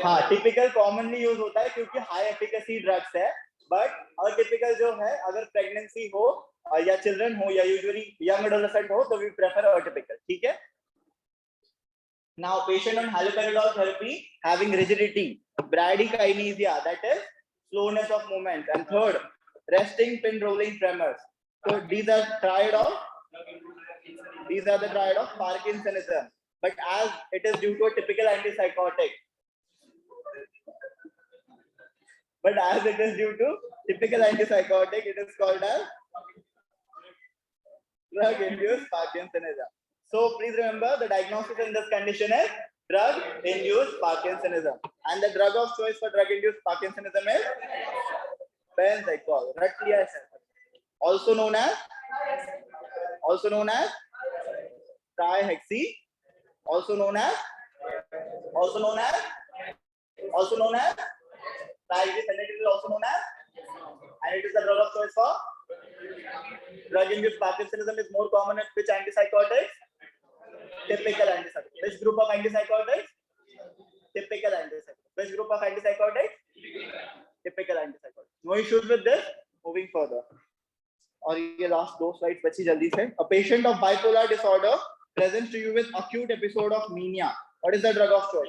हाँ, टिपिकल कॉमनली यूज होता है क्योंकि हाई एफिकेसी ड्रग्स है, बट अटिपिकल जो है अगर प्रेगनेंसी हो या चिल्ड्रन हो या यूजुअली यंग एडोलेसेंट हो तो वी प्रेफर अटिपिकल. ठीक है. Now, patient on haloperidol therapy having rigidity, bradykinesia, that is slowness of movement, and third, resting pin rolling tremors. So these are the triad of Parkinsonism. But as it is due to a typical antipsychotic, it is called as drug-induced Parkinsonism. So please remember the diagnosis in this condition is drug-induced Parkinsonism, and the drug of choice for drug-induced Parkinsonism is benzycol, also known as trihexy, also known as and it is the drug of choice for drug-induced Parkinsonism. Is more common with which antipsychotics? Typical antipsychotics. Which group of antipsychotics? typical antipsychotic. Which group of antipsychotics? Typical antipsychotic. No issues with this. Moving further. और ये last दो slides बची जल्दी से. A patient of bipolar disorder presents to you with acute episode of mania. What is the drug of choice?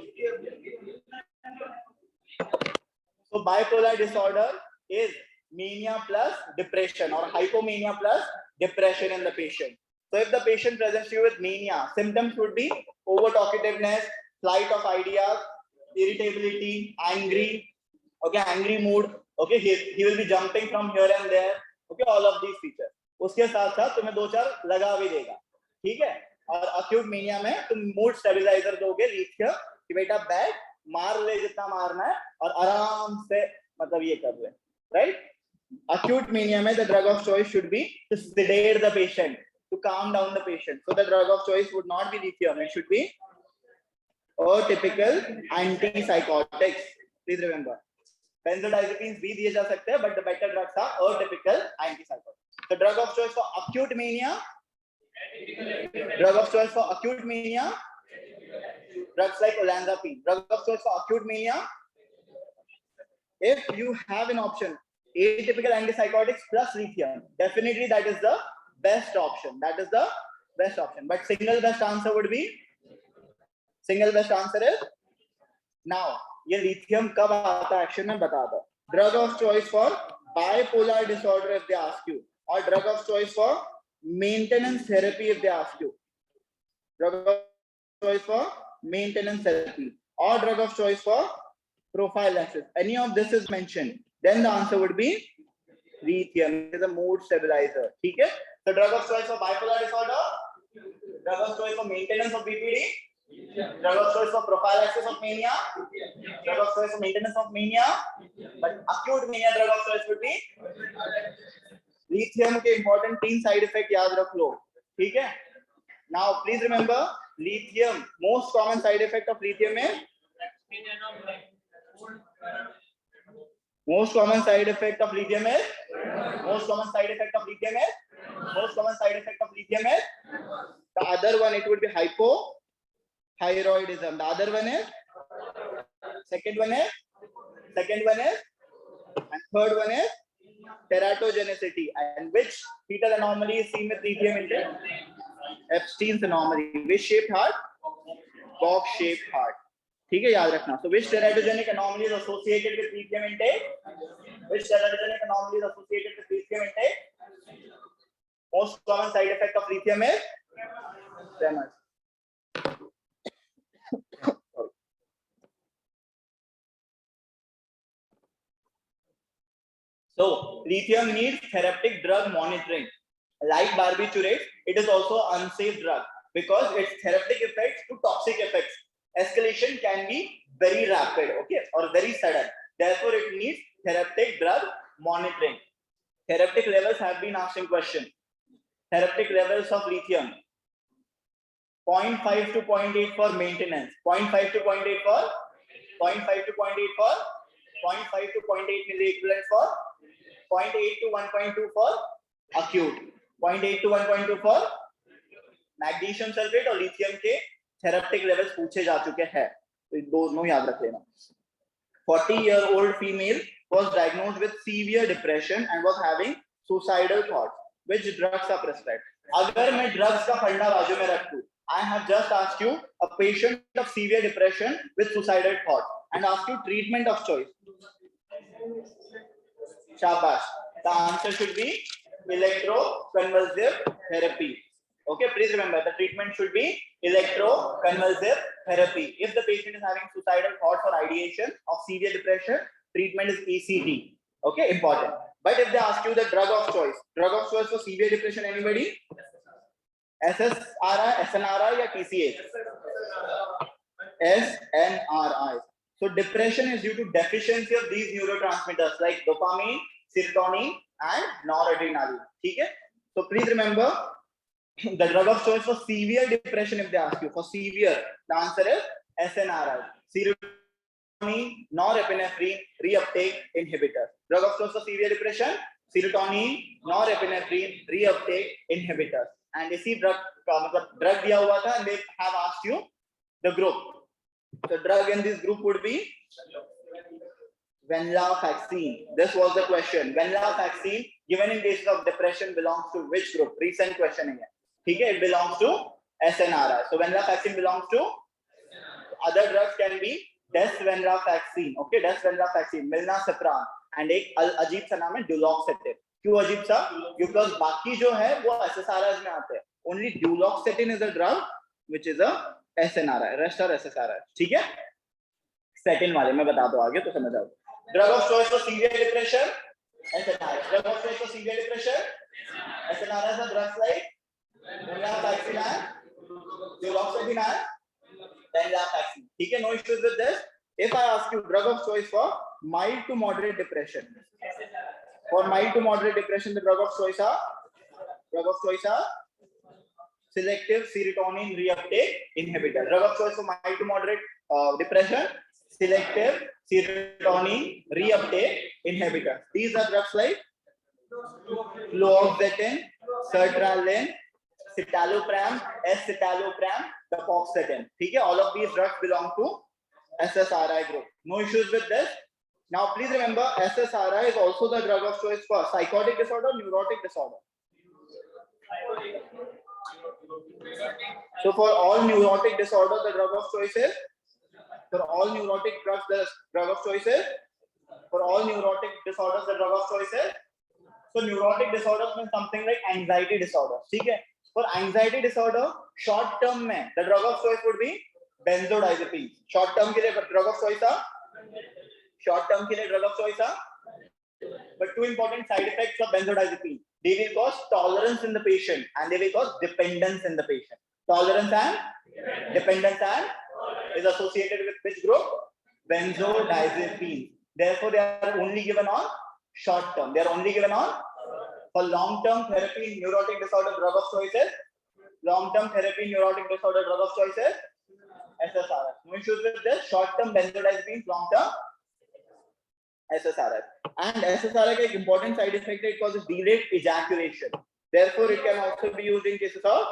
So bipolar disorder is mania plus depression or hypomania plus depression in the patient. So if the patient presents you with mania, symptoms would be over talkativeness, flight of ideas, irritability, angry, okay, angry mood, okay, he will be jumping from here and there, okay, all of these features. उसके साथ साथ तुम्हें दो चार लगा भी देगा, ठीक है? और acute mania में तुम mood stabilizer दोगे लिथियम कि बेटा बैठ मार ले जितना मारना है और आराम से मतलब ये कर ले, right? Acute mania में the drug of choice should be to sedate the patient, to calm down the patient. So the drug of choice would not be lithium, it should be atypical antipsychotics. Please remember, benzodiazepines भी दिए जा सकते हैं, but the better drugs are atypical antipsychotics. The drug of choice for acute mania, drug of choice for acute mania, drugs like olanzapine. Drug of choice for acute mania, if you have an option, atypical antipsychotics plus lithium, definitely that is the best option. That is the best option. But single best answer would be, single best answer is now. ये lithium कब आता है action में बता दो. Drug of choice for bipolar disorder if they ask you, or drug of choice for maintenance therapy if they ask you. Drug of choice for maintenance therapy, or drug of choice for prophylaxis. Any of this is mentioned, then the answer would be lithium. It is a mood stabilizer. ठीक है? So drug of choice for bipolar disorder, drug of choice for maintenance of BPD, drug of choice for prophylaxis of mania, drug of choice for maintenance of mania, but acute mania drug of choice would be lithium. के important 3 side effect याद रख लो, ठीक है? Now please remember, lithium, most common side effect of lithium is, most common side effect of lithium is, most common side effect of lithium is, most common side effect of lithium is, the other one it would be hypothyroidism. The other one is, second one is, and third one is teratogenicity. And which fetal anomaly is seen with lithium intake? Epstein's anomaly. Which shaped heart? Box shaped heart. ठीक है, याद रखना. So which teratogenic anomaly is associated with lithium intake? Which teratogenic anomaly is associated with lithium intake? Most common side effect of lithium is tremors. So lithium needs therapeutic drug monitoring. Like barbiturates, it is also unsafe drug because its therapeutic effects to toxic effects escalation can be very rapid, okay, or very sudden. Therefore, it needs therapeutic drug monitoring. Therapeutic levels have been asked in question. Therapeutic levels of lithium: 0.5 to 0.8 for maintenance, 0.5 to 0.8 for, 0.5 to 0.8 for, 0.5 to 0.8 milliequivalent for, 0.8 to 1.2 for acute, 0.8 to 1.2 for magnesium sulfate और lithium के therapeutic levels पूछे जा चुके हैं, तो दोनों याद रख लेना. 40-year-old female was diagnosed with severe depression and was having suicidal thoughts. Which drugs are prescribed? अगर मैं drugs का फंडा बाजू में रखूं, I have just asked you a patient of severe depression with suicidal thoughts and asked you treatment of choice. Shabash. The answer should be electroconvulsive therapy. Okay, please remember the treatment should be electroconvulsive therapy. If the patient is having suicidal thoughts or ideation of severe depression, treatment is ECT. Okay, important. But if they ask you the drug of choice for severe depression, anybody? SSRI, SNRI, or TCH? SNRI. So depression is due to deficiency of these neurotransmitters like dopamine, serotonin, and noradrenaline. Okay? So please remember the drug of choice for severe depression. If they ask you for severe, the answer is SNRI. Serotonin, norepinephrine, reuptake inhibitor. Drug of choice for severe depression: serotonin, norepinephrine, reuptake inhibitors. And इसी drug का मतलब drug दिया हुआ था, and they have asked you the group. So drug in this group would be venlafaxine. This was the question. Venlafaxine given in cases of depression belongs to which group? Recent question again. Okay, it belongs to SNRI. So venlafaxine belongs to. Other drugs can be desvenlafaxine. Okay, desvenlafaxine, milnacipran, and एक अजीब सा नाम है duloxetine. क्यों अजीब सा? Because बाकी जो है वो SSRIs में आते हैं. Only duloxetine is a drug which is a SNRI. Rest are SSRI. ठीक है? Statin वाले मैं बता दूं आगे तो समझ आओ. Drug of choice for severe depression, SNRI. Drug of choice for severe depression, SNRIs are drugs like venlafaxine and duloxetine and venlafaxine. ठीक है? No issues with this. If I ask you drug of choice for mild to moderate depression, for mild to moderate depression, the drug of choice are selective serotonin reuptake inhibitor. Drug of choice for mild to moderate depression, selective serotonin reuptake inhibitor. These are drugs like fluoxetine, sertraline, citalopram, escitalopram, dapaxetine. ठीक है? All of these drugs belong to SSRI group. No issues with this. Now please remember, SSRI is also the drug of choice for psychotic disorder, neurotic disorder. So for all neurotic disorders, the drug of choice is. For all neurotic drugs, the drug of choice is. For all neurotic disorders, the drug of choice is. So neurotic disorders means something like anxiety disorder. ठीक है? For anxiety disorder, short term में the drug of choice would be benzodiazepine. Short term के लिए drug of choice है. Short term के लिए drug of choice है. But two important side effects of benzodiazepine. They will cause tolerance in the patient and they will cause dependence in the patient. Tolerance and dependence and is associated with which group? Benzodiazepine. Therefore, they are only given on short term. They are only given on for long term therapy in neurotic disorder drug of choices. Long term therapy in neurotic disorder drug of choices. SSRI. No issues with this. Short term benzodiazepine, long term SSRI. And SSRI का important side effect है, it causes delayed ejaculation. Therefore, it can also be used in cases of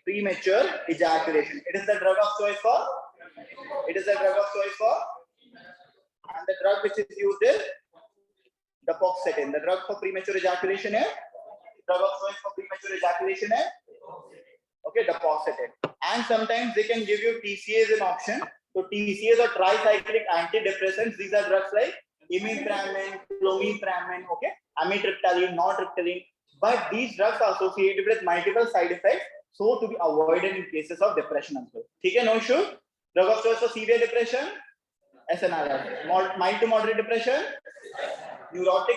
premature ejaculation. It is the drug of choice for. And the drug which is used is dapaxetine. The drug for premature ejaculation है. Drug of choice for premature ejaculation है. Okay, dapaxetine. And sometimes they can give you TCAs in option. So TCAs are tricyclic antidepressants. These are drugs like imipramine, clomipramine, okay, amitriptyline, nortriptyline. But these drugs are associated with multiple side effects, so to be avoided in cases of depression as well. Okay, no issue. Drug of choice for severe depression, SNRI. Mild to moderate depression, neurotic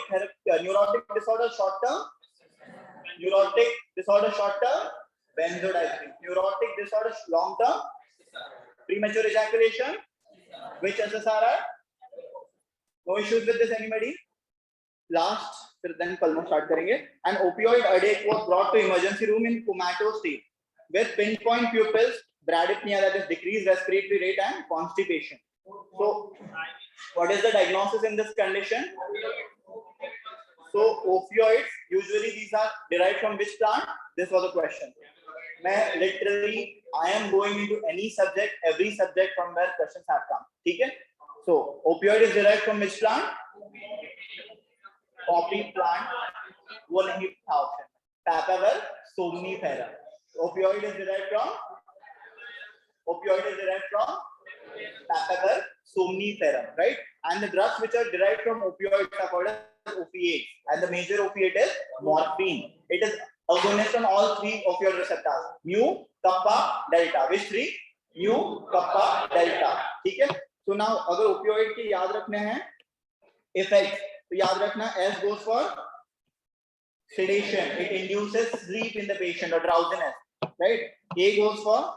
disorder short term, benzodiazepine. Neurotic disorder long term, premature ejaculation, which SSRI? No issues with this anybody? Last, then कल start करेंगे. An opioid addict was brought to emergency room in comatose state with pinpoint pupils, bradypnea, that is decreased respiratory rate, and constipation. So, what is the diagnosis in this condition? So, opioids usually these are derived from which plant? This was the question. I am going into any subject, every subject from where questions have come. Okay? So, opioid is derived from which plant? Poppy plant. वो नहीं था option. Papaver somnifera. Opioid is derived from Papaver somnifera, right? And the drugs which are derived from opioids are called as opiates. And the major opiate is morphine. It is agonist on all three opioid receptors. Mu, kappa, delta. Which three? Mu, kappa, delta. ठीक है? So now अगर opioid के याद रखने हैं effects, तो याद रखना S goes for sedation. It induces sleep in the patient or drowsiness, right? A goes for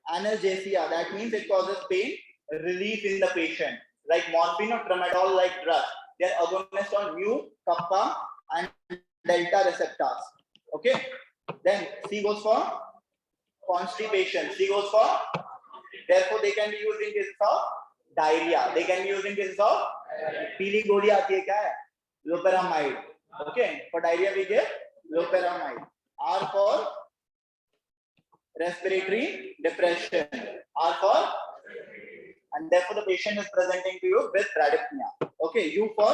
analgesia. That means it causes pain relief in the patient, like morphine or tramadol like drugs. They are agonist on mu, kappa, and delta receptors. Okay. Then C goes for constipation. C goes for. Therefore, they can be used in cases of diarrhea. They can be used in cases of पीली गोली आती है क्या है? Loperamide. Okay. For diarrhea we get loperamide. R for respiratory depression. R for and therefore the patient is presenting to you with bradypnea. Okay, U for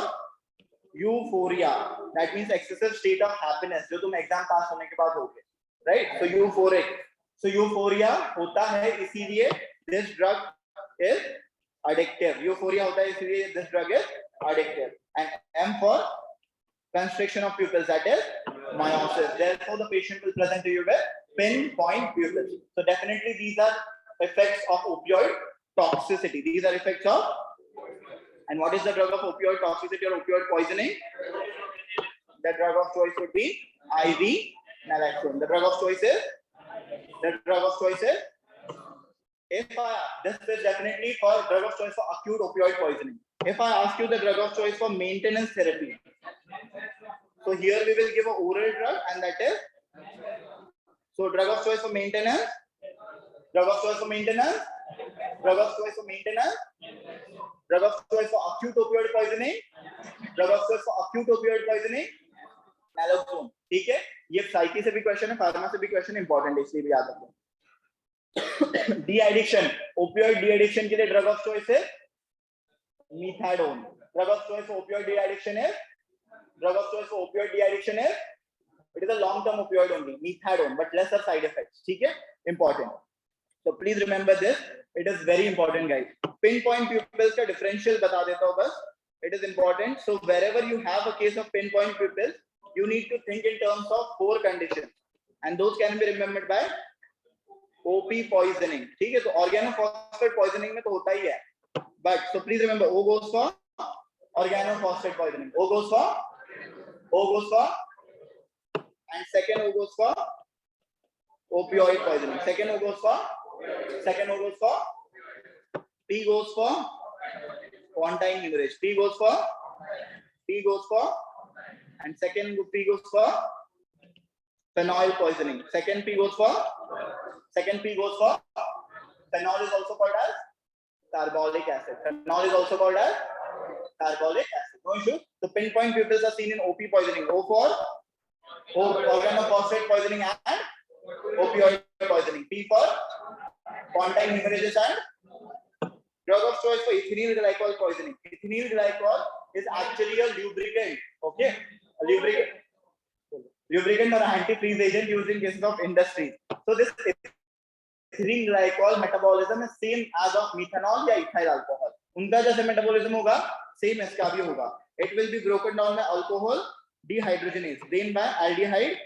euphoria, that means excessive state of happiness जो तुम exam pass होने के बाद होगे, right? So euphoric, so euphoria होता है इसीलिए this drug is addictive. Euphoria होता है इसीलिए this drug is addictive. And M for constriction of pupils, that is meiosis. Therefore the patient will present to you with pinpoint pupils. So definitely these are effects of opioid toxicity. These are effects of. And what is the drug of opioid toxicity or opioid poisoning? The drug of choice would be IV naloxone. The drug of choice is. This is definitely for drug of choice for acute opioid poisoning. If I ask you the drug of choice for maintenance therapy, so here we will give an oral drug, and that is. So drug of choice for maintenance. Drug of choice for maintenance. Drug of choice for maintenance. Drug of choice for acute opioid poisoning. Drug of choice for acute opioid poisoning. Naloxone. ठीक है, ये psyche से भी question है, pharma से भी question है, important है इसलिए भी याद रखो. Deaddiction, opioid deaddiction के लिए ड्रग ऑफ चॉइस है methadone. Drug of choice for opioid deaddiction है, drug of choice for opioid deaddiction है, it is a long term opioid only, methadone, but lesser side effects. ठीक है, important. So please remember this. It is very important, guys. Pinpoint pupils का differential बता देता हूँ बस. It is important. So wherever you have a case of pinpoint pupils, you need to think in terms of 4 conditions, and those can be remembered by OP poisoning. ठीक है, तो organophosphate poisoning में तो होता ही है. But so please remember, O goes for organophosphate poisoning. O goes for, and second O goes for opioid poisoning. Second O goes for. P goes for pontine hemorrhage. P goes for, and second P goes for phenol poisoning. Second P goes for. Phenol is also called as carbolic acid. Phenol is also called as carbolic acid. No issue. The pinpoint pupils are seen in OP poisoning. O for organophosphate poisoning and opioid poisoning. P for pontine hemorrhages and drug of choice for ethynyl glycol poisoning. Ethynyl glycol is actually a lubricant. Okay, a lubricant or antifreeze agent used in cases of industry. So this ethynyl glycol metabolism is same as of methanol या ethyl alcohol. उनका जैसे metabolism होगा same इसका भी होगा. It will be broken down by alcohol dehydrogenase, then by aldehyde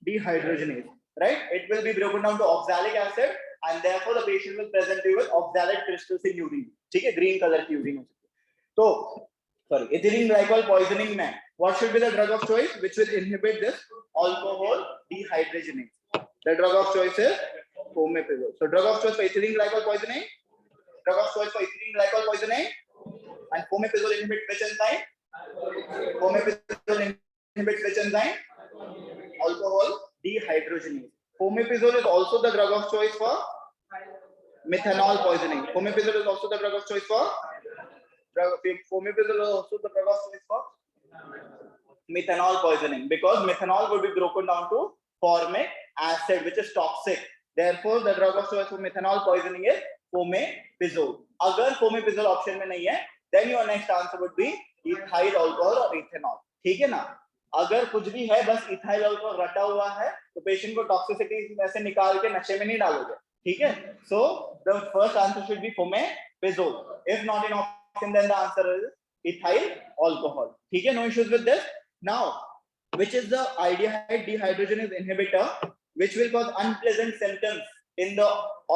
dehydrogenase. Right? It will be broken down to oxalic acid, and therefore the patient will present you with oxalate crystals in urine. ठीक है, green color की urine हो सकती है. तो sorry, ethylene glycol poisoning में what should be the drug of choice which will inhibit this alcohol dehydrogenase? The drug of choice is fomepizole. So drug of choice for ethylene glycol poisoning, and fomepizole inhibits which enzyme? Alcohol dehydrogenase. Fomepizole is also the drug of choice for methanol poisoning. Fomepizole is also the drug of choice for methanol poisoning, because methanol will be broken down to formic acid, which is toxic. Therefore, the drug of choice for methanol poisoning is fomepizole. अगर fomepizole option में नहीं है, then your next answer would be ethyl alcohol or ethanol. ठीक है ना? अगर कुछ भी है बस इथाइल अल्कोहल रटा हुआ है तो पेशेंट को टॉक्सिसिटी में से निकाल के नशे में नहीं डालोगे. ठीक है, so the first answer should be fomepizole. If not in option then the answer is ethyl alcohol. ठीक है, no issues with this. Now which is the aldehyde dehydrogenase inhibitor which will cause unpleasant symptoms in the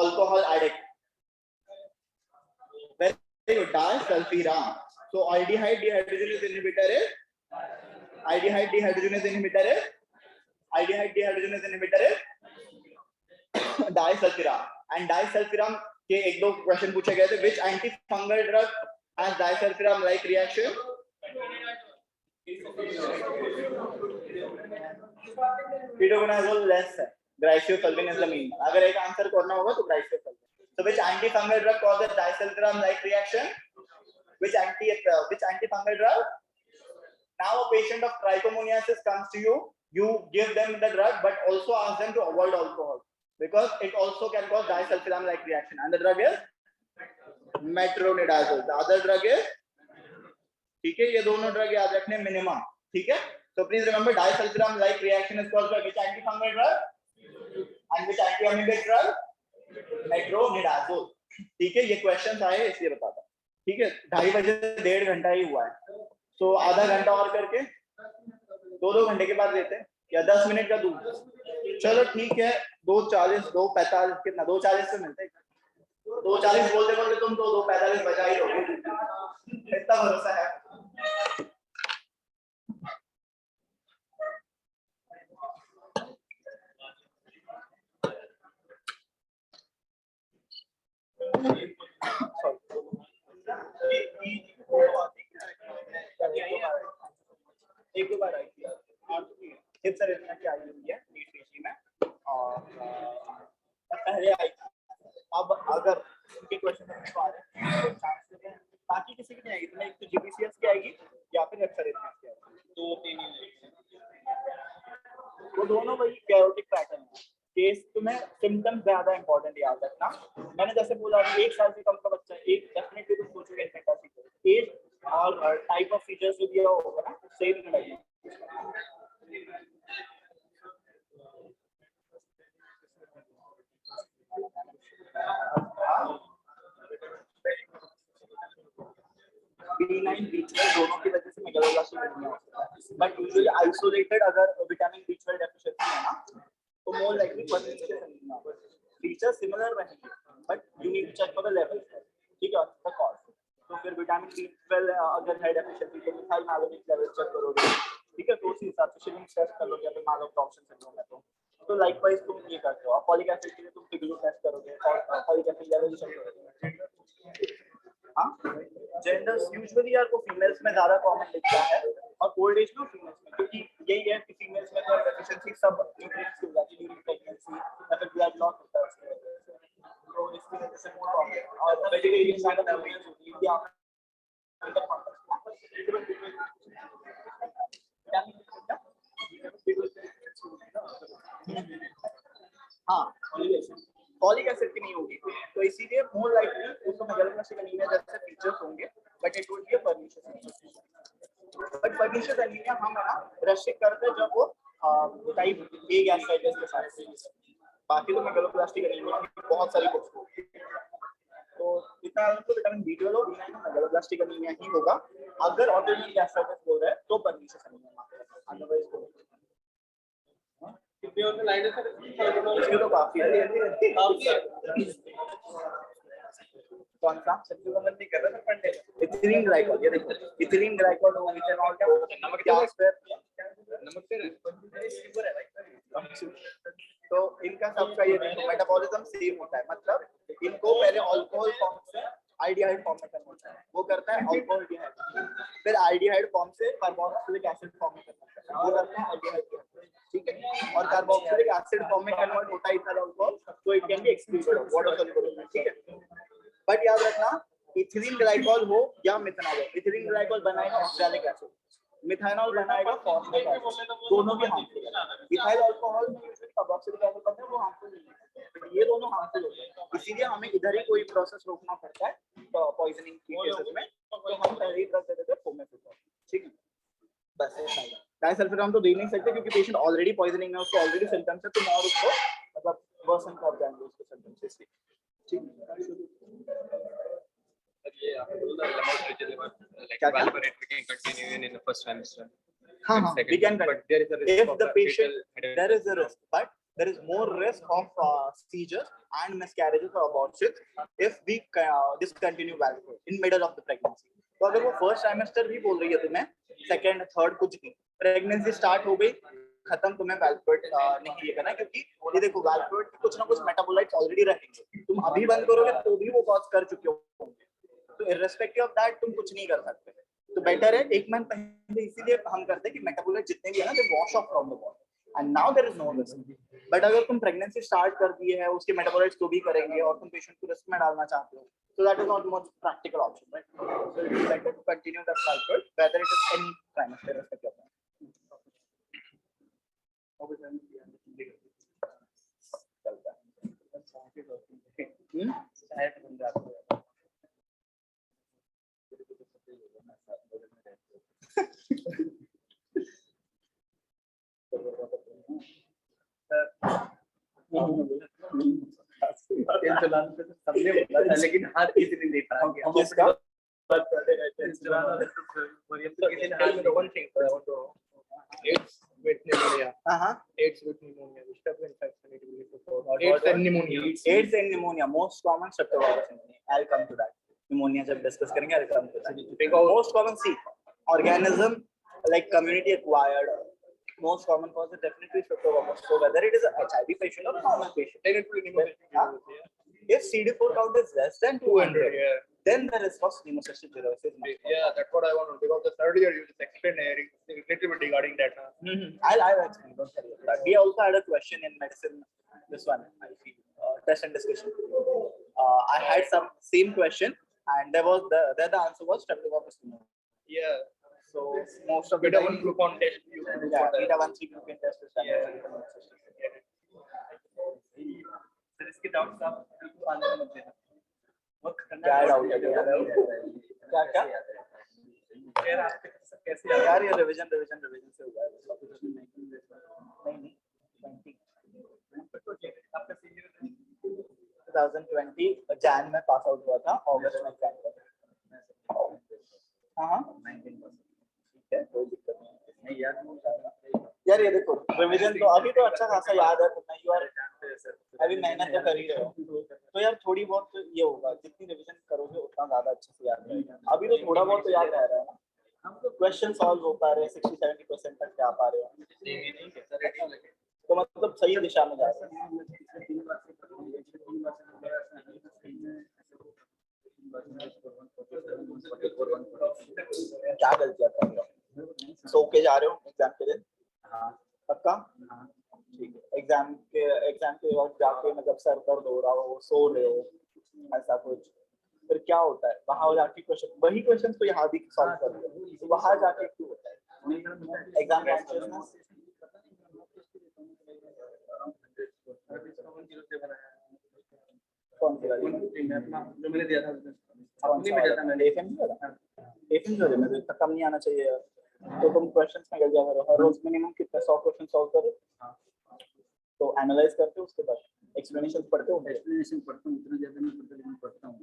alcohol addict? Very good, disulfiram. So aldehyde dehydrogenase inhibitor is disulfiram. And disulfiram के एक दो question पूछे गए थे. Which antifungal drug has disulfiram like reaction? Ketoconazole less है. Glycosylphosphine is the mean. अगर एक answer करना होगा तो glycosylphosphine. So which antifungal drug causes disulfiram like reaction? Which antifungal drug? Now a patient of trichomoniasis comes to you, you give them the drug but also ask them to avoid alcohol because it also can cause disulfiram like reaction, and the drug is metronidazole. The other drug is, ठीक है, ये दोनों drug याद रखने minimum, ठीक है। तो please remember disulphide like reaction is called by which antifungal drug and which antiamoebic drug, metronidazole, ठीक है। ये क्वेश्चंस आए इसलिए बताता, ठीक है। 2:30 बजे 1.5 घंटा ही हुआ है, तो आधा घंटा और करके 2 घंटे के बाद देते हैं या 10 मिनट का दूर, चलो ठीक है। 2:40 2:45 कितना 2:40 से मिलते हैं, 2:40 बोलते बोलते तुम तो 2:45 बजा ही लोगे, इतना भरोसा है। एक दो बार आई थी हिप्स अरेथमिया की आई हुई है नीट पीजी में, और पहले आई थी। अब अगर उनके क्वेश्चन में आ रहे हैं तो चांस है बाकी किसी की नहीं आएगी, तुम्हें एक तो जीपीसीएस की आएगी या फिर हिप्स अरेथमिया की आएगी, तो तीन ही वो दोनों वही कैरोटिक पैटर्न है। केस तुम्हें सिम्टम्स ज्यादा इंपॉर्टेंट याद रखना। मैंने जैसे बोला 1 साल से कम का बच्चा, एक डेफिनेटली तुम सोचोगे इन्फेंटासी एज और टाइप ऑफ फीचर्स जो दिया होगा ना सेम ही लगेगा। B9 B12 दोनों की वजह से मेगालोब्लास्टिक एनीमिया होता है, बट यूजुअली आइसोलेटेड अगर विटामिन B12 डेफिशिएंसी है ना तो मोर लाइकली परसिस्टेंट एनीमिया होगा। फीचर्स सिमिलर रहेंगे but you need to check for the level, ठीक है, द कॉज। तो फिर विटामिन B12 अगर है डेफिशिएंसी तो मिथाइल मैलोनेट लेवल चेक करोगे, ठीक है, तो उसी हिसाब से शिलिंग टेस्ट कर लोगे, अगर मालोब्लास्टिक सिंड्रोम है तो लाइकवाइज तुम ये करते हो। फॉलिक एसिड के लिए तुम पिग्लू टेस्ट करोगे और फॉलिक एसिड लेवल चेक करोगे। हाँ, जेंडर्स यूजुअली यार को फीमेल्स में ज्यादा कॉमन दिखता है और ओल्ड एज में फीमेल्स में, क्योंकि यही है कि फीमेल्स में तो डेफिशिएंसी सब न्यूट्रिएंट्स की हो जाती है ड्यूरिंग प्रेगनेंसी या फिर ब्लड लॉस होता है उसकी वजह से, तो इसकी वजह से मोर कॉमन है। और वेजिटेरियन ज्यादा फीमेल्स होती है या हाँ फॉलिक एसिड की नहीं होगी, तो इसीलिए मोर लाइकली उसको मेगालोब्लास्टिक एनीमिया जैसे फीचर्स होंगे, but it would be a pernicious anaemia. But pernicious anaemia हम है ना रेस्ट्रिक्ट करते हैं जब वो टाइप ए गैस्ट्राइटिस के साथ, बाकी तो मेगालोब्लास्टिक एनीमिया की बहुत सारी बुक्स होगी। तो इतना तो विटामिन B12 और B9 मेगालोब्लास्टिक एनीमिया ही होगा। अगर ऑटोइम्यून गैस्ट्राइटिस हो रहा है तो पर्निशियस एनीमिया, अदरवाइज कितने और लाइन है सर इसके तो काफी है। कौन सा सब्जी का मन नहीं कर रहा था पढ़ने, इथिलीन ग्लाइकॉल, ये देखो इथिलीन ग्लाइकॉल हो इथेनॉल का नमक तो इनका सबका ये देखो मेटाबॉलिज्म सेम होता है, मतलब इनको पहले अल्कोहल फॉर्म से आल्डिहाइड फॉर्म में कन्वर्ट करना है, वो करता है अल्कोहल डिहाइड, फिर आल्डिहाइड फॉर्म से कार्बोक्सिलिक एसिड फॉर्म में कन्वर्ट करता है, वो करता है अल्डिहाइड, ठीक है। और कार्बोक्सिलिक एसिड फॉर्म में कन्वर्ट होता है इथाइल अल्कोहल, तो it can be excreted water soluble, ठीक है। बट याद रखना इथिलीन ग्लाइकॉल हो या मिथेनॉल, इथिलीन ग्लाइकॉल बनाएगा ऑक्सैलिक एसिड, मिथेनॉल बनाएगा फॉस्फेट एसिड, दोनों भी हार्मफुल है। इथाइल अल्कोहल में यूजुअली कार्बोक्सिलिक एसिड बनता है, वो हार्मफुल नहीं है, ये दोनों हार्मफुल होते हैं, इसीलिए हमें इधर ही कोई प्रोसेस रोकना पड़ता है तो पॉइजनिंग के केसेस में, तो हम पहले ही ड्रग दे देते हैं फोमेफिजोल, ठीक है। बस डाइसल्फाइड तो दे नहीं सकते क्योंकि पेशेंट ऑलरेडी पॉइजनिंग है, उसको ऑलरेडी सिम्टम्स है, तुम और उसको मतलब वर्सन कर जाएंगे उसके सिम्टम्स, इसलिए ठीक है। ये आप बोल रहे हैं like valproate we can continue in the first trimester. हाँ हाँ we can, but there is a risk if the patient there is a risk, but there is more risk of seizures and miscarriages or abortions if we discontinue valproate in middle of the pregnancy. तो अगर वो first trimester भी बोल रही है तुम्हें, second third कुछ नहीं, प्रेगनेंसी स्टार्ट हो गई खत्म, तुम्हें वैल्प्रोएट नहीं लेना, क्योंकि ये देखो वैल्प्रोएट के कुछ ना कुछ मेटाबोलाइट्स ऑलरेडी रहेंगे, तुम अभी बंद करोगे तो भी वो कॉज कर चुके होंगे, तो इररिस्पेक्टिव ऑफ दैट तुम कुछ नहीं कर सकते, तो बेटर है एक मंथ पहले, इसीलिए हम करते हैं कि मेटाबोलाइट जितने भी है ना they wash off from the body and now there is no risk. But अगर तुम प्रेगनेंसी स्टार्ट कर दिए है, उसके मेटाबोलाइट्स तो भी करेंगे और तुम पेशेंट को रिस्क में डालना चाहते हो, so that is not most practical option, right? So it is better to continue the cycle whether it is any trimester irrespective of that. चलता है लेकिन हाथ किसी ने देखा किसका? one thing AIDS with pneumonia. AIDS with pneumonia. Which type of infection it will lead to? AIDS and pneumonia. AIDS and pneumonia, most common streptovirus pneumonia. I'll come to that. Pneumonia जब discuss करेंगे, I'll come to that. Because most common, see, organism like community acquired. Most common cause is definitely streptovirus. So whether it is a HIV patient or normal patient, Then it will pneumonia. if CD4 count is less than 200, Yeah. then the risk of pneumocystic cirrhosis. Yeah, that's what I want to. Because the earlier you just explained a little bit regarding that. I'll explain. Don't worry about that. We also had a question in medicine. This one, I feel, test and discussion. I had some same question, and there was the answer was streptococcus pneumoniae. Yeah. So most of the Beta time, 1 glucon test. yeah, beta 1 3 glucan test is done. Sir इसके doubts आप बिल्कुल आने मत देना। क्या doubt है? क्या यार आपके सब कैसे यार ये रिवीजन से हुआ है। नहीं आपका सीनियर 2020 जैन में पास आउट हुआ था, अगस्त में एग्जाम था। हाँ 19%। ठीक है, कोई दिक्कत नहीं यार। यार ये देखो रिवीजन तो अभी तो अच्छा खासा याद है तुम्हें, यू आर अभी मेहनत तो कर ही रहे हो, तो यार थोड़ी बहुत तो ये होगा, जितनी रिवीजन करोगे उतना ज्यादा अच्छे से याद रहेगा। अभी तो थोड़ा बहुत तो याद रह रहा है ना, हम तो क्वेश्चन सॉल्व हो पा रहे हैं, 60-70% तक जा पा रहे हो, तो मतलब सही दिशा में जा रहे हैं। क्या गलतियां कर रहे हो? सो के जा रहे हो एग्जाम के दिन? पक्का? ठीक है। एग्जाम के वक्त जाके मतलब सर दर्द हो रहा हो, सो रहे हो, ऐसा कुछ, फिर क्या होता है वहां जाके क्वेश्चन, वही क्वेश्चन तो यहाँ भी सॉल्व कर रहे हो, तो वहां जाके क्यों होता है एग्जाम कॉन्शियसनेस? कौन सी वाली? जो मैंने दिया था एफएम में तो कम नहीं आना चाहिए, तो तुम क्वेश्चंस में गलतियां करो, हर रोज मिनिमम कितने 100 क्वेश्चन सॉल्व करो, तो एनालाइज करते हो, उसके बाद एक्सप्लेनेशंस पढ़ते हो। एक्सप्लेनेशन पढ़ता हूं, इतना ज्यादा नहीं पढ़ता लेकिन पढ़ता हूं।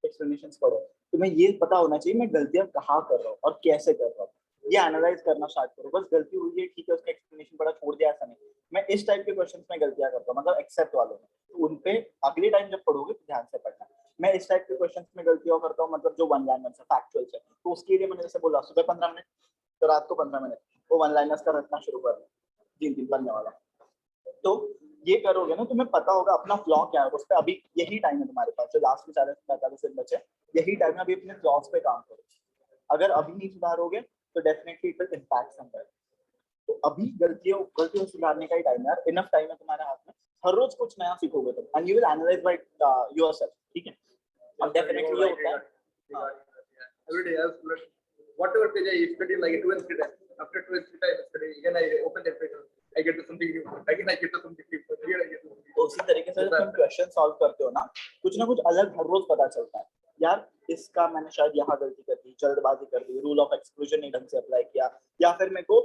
एक्सप्लेनेशंस पढ़ो, तुम्हें ये पता होना चाहिए मैं गलतियां कहाँ कर रहा हूँ और कैसे कर रहा हूँ, ये एनालाइज करना स्टार्ट करो। बस गलती हुई है ठीक है, उसका एक्सप्लेनेशन पढ़ा छोड़ दिया, ऐसा नहीं। मैं इस टाइप के क्वेश्चंस में गलतियां करता हूँ, मतलब एक्सेप्ट वालों में, तो उन पे अगले टाइम जब पढ़ोगे तो ध्यान से पढ़ना। मैं इस टाइप के क्वेश्चंस में गलतियां करता हूँ, मतलब जो वन लाइनर्स है, फैक्चुअल्स है, तो उसके लिए मैंने जैसे बोला सुबह 15 मिनट तो रात को 15 मिनट वो वन लाइनर्स का रखना शुरू कर, 3 पढ़ने वाला। तो ये करोगे ना, तुम्हें पता होगा अपना फ्लॉ क्या है, उस पर अभी यही टाइम है तुम्हारे पास, जो लास्ट में 40-45 दिन बचे, यही टाइम है, अभी अपने फ्लॉस पे काम करो। अगर अभी नहीं सुधारोगे तो definitely it will impact somewhere. तो अभी गलतियों सुधारने का ही टाइम है यार, इनफ टाइम है तुम्हारे हाथ में, हर रोज कुछ नया सीखोगे तुम, and you will analyze by yourself, ठीक है। अब डेफिनेटली ये होता है every day whatever page I study like 12th time, after 12th time I study again, I open that page, I get to something new, again I get to something new, again I get to something new. तो उसी तरीके से तुम question solve करते हो ना कुछ अलग हर रोज पता चलता है यार, इसका मैंने शायद यहाँ गलती कर दी, जल्दबाजी कर दी, रूल ऑफ एक्सक्लूजन नहीं ढंग से अप्लाई किया, या फिर मेरे को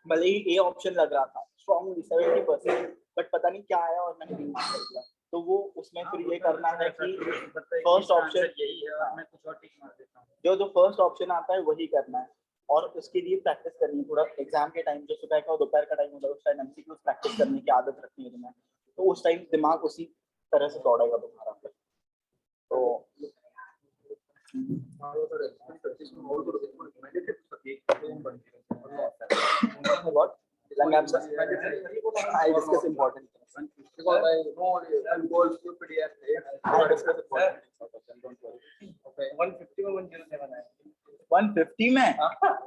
भले ही ए ऑप्शन लग रहा था स्ट्रांगली 70%, बट पता नहीं क्या आया और मैंने बी मार्क कर दिया, तो वो उसमें फिर ये करना है कि फर्स्ट ऑप्शन यही है और मैं कुछ और टिक मार देता हूं, जो फर्स्ट ऑप्शन आता है वही करना है, और उसके लिए प्रैक्टिस करनी है थोड़ा। एग्जाम के टाइम जो सुबह का दोपहर का टाइम होता है उस टाइम एमसीक्यूज प्रैक्टिस करने की आदत रखनी है तुम्हें, तो उस टाइम दिमाग उसी तरह से दौड़ेगा तुम्हारा। तो what lang abscess I discuss important things Because I know alcohol stupid I discuss important things don't worry। okay 150 में 107 है 150 में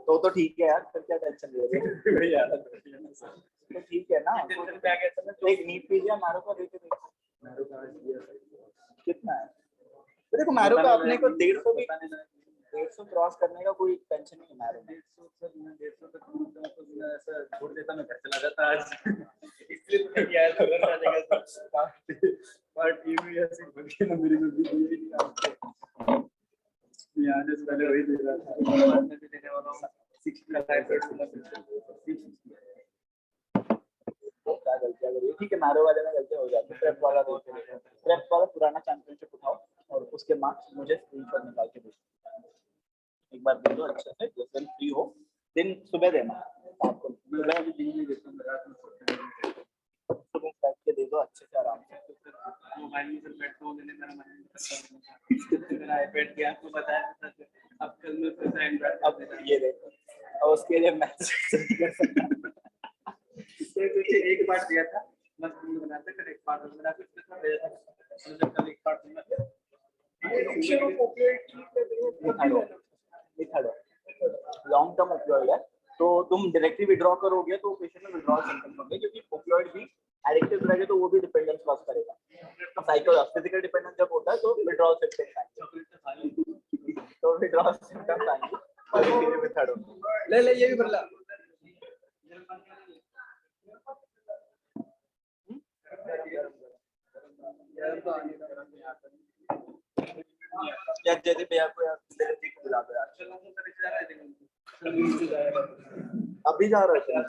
तो ठीक है यार, फिर क्या टेंशन ले रहे हो यार, तो ठीक है ना। एक नीट पीजिए मैरो को देके देखो कितना है, देखो मैरो का अपने को 150 क्रॉस करने का कोई टेंशन नहीं है। मैरो 150 तक ऐसा छोड़ देता, मैं घर चला जाता आज इसलिए तो नहीं आया था घर जाने का बट ये भी ऐसे बच्चे ना मेरे को भी ये नहीं आते, मैं आने से पहले वही दे रहा था, बाद में भी देने वाला हूं। क्या गलतियां करी, ठीक है नारो वाले में गलतियां हो जाती है, प्रेप वाला देखते हैं, प्रेप वाला पुराना चैंपियनशिप उठाओ और उसके मार्क्स मुझे स्क्रीनशॉट निकाल के दो, एक बार दे दो अच्छे से, जिस दिन फ्री हो दिन सुबह देना, आपको सुबह भी दिन में देता हूँ, रात में सुबह बैठ के दे दो अच्छे से आराम से। मोबाइल में सिर्फ बैठ तो लेने मेरा मन मेरा आईपैड दिया आपको बताया, अब कल में फिर से एंड्रॉइड अब ये देखो, और उसके लिए मैं कर सकता हूँ। पीछे एक पार्ट दिया था, बस बनाते फिर एक पार्ट बना के फिर मैं भेजा था, मुझे कल एक पार्ट दूंगा। लॉन्ग टर्म ओपियोइड है, तो तुम डायरेक्टली विड्रॉ करोगे तो पेशेंट में विड्रॉल सिम्पटम्स होंगे, क्योंकि ओपियोइड भी एडिक्टिव ड्रग है तो वो भी डिपेंडेंस कॉज करेगा। साइको फिजिकल डिपेंडेंस जब होता है तो विड्रॉल सिम्पटम्स आएंगे, तो विड्रॉल सिम्पटम्स आएंगे और इसके लिए मेथड होगा। ले ये भी भर ला। या जैसे भैया को यार जी को बुला दो यार, अभी जा रहे हैं।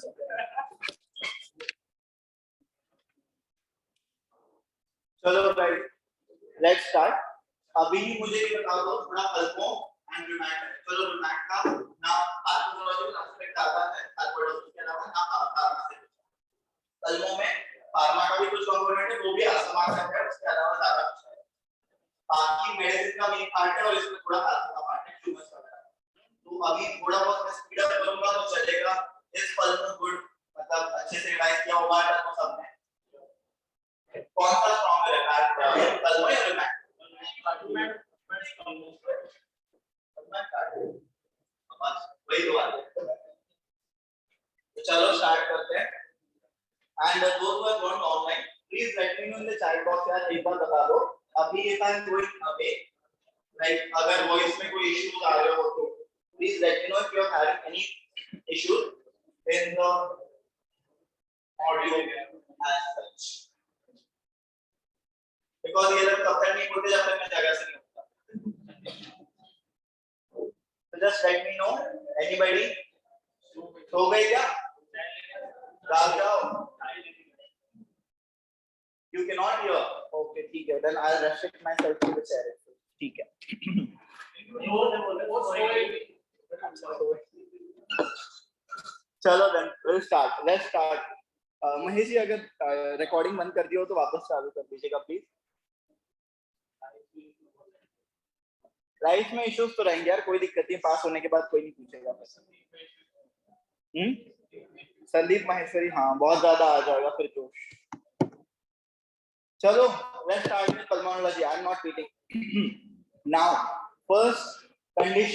चलो गाइस लेट्स स्टार्ट। अभी मुझे ये बता दो थोड़ा अल्को एंड रूमैट। चलो रूमैट का ना पाथोलॉजिकल एस्पेक्ट आता है, कार्डियोलॉजी के अलावा ना फार्मासी। अल्को में फार्मा का भी कुछ कंपोनेंट है, वो भी असमान है, उसके अलावा ज्यादा कुछ है। बाकी मेडिसिन का मेन पार्ट है और इसमें थोड़ा अल्को का पार्ट है, ट्यूमर्स वगैरह। तो अभी थोड़ा बहुत मैं स्पीड अप करूंगा तो चलेगा। इस पल में गुड मतलब अच्छे से रिवाइज किया होगा तो सबने। कौन सा स्ट्रॉन्ग है अल्को या रूमैट? वही दो बात है। तो चलो स्टार्ट करते हैं। And those who have gone online, please let me know in the chat box यार, एक बार बता दो अभी if I am going away, like अगर वॉइस में कोई इश्यूज आ रहे हो तो please let me know if you are having any issues in the audio as such, because ये लोग तब तक नहीं बोलते जब तक मैं जगह से नहीं होता। So just let me know anybody सो गए क्या? जाग जाओ। You cannot hear. Okay, ठीक है। Then I'll restrict myself to the chair. ठीक है। चलो then we'll start. Let's start. Mahesh ji अगर रिकॉर्डिंग बंद कर दी हो तो वापस चालू कर दीजिएगा प्लीज। लाइफ में इश्यूज तो रहेंगे यार, कोई दिक्कत नहीं, पास होने के बाद कोई नहीं पूछेगा। संदीप माहेश्वरी, हाँ बहुत ज्यादा आ जाएगा फिर जोश। चलो let's start with pulmonology. I'm not waiting. Now first condition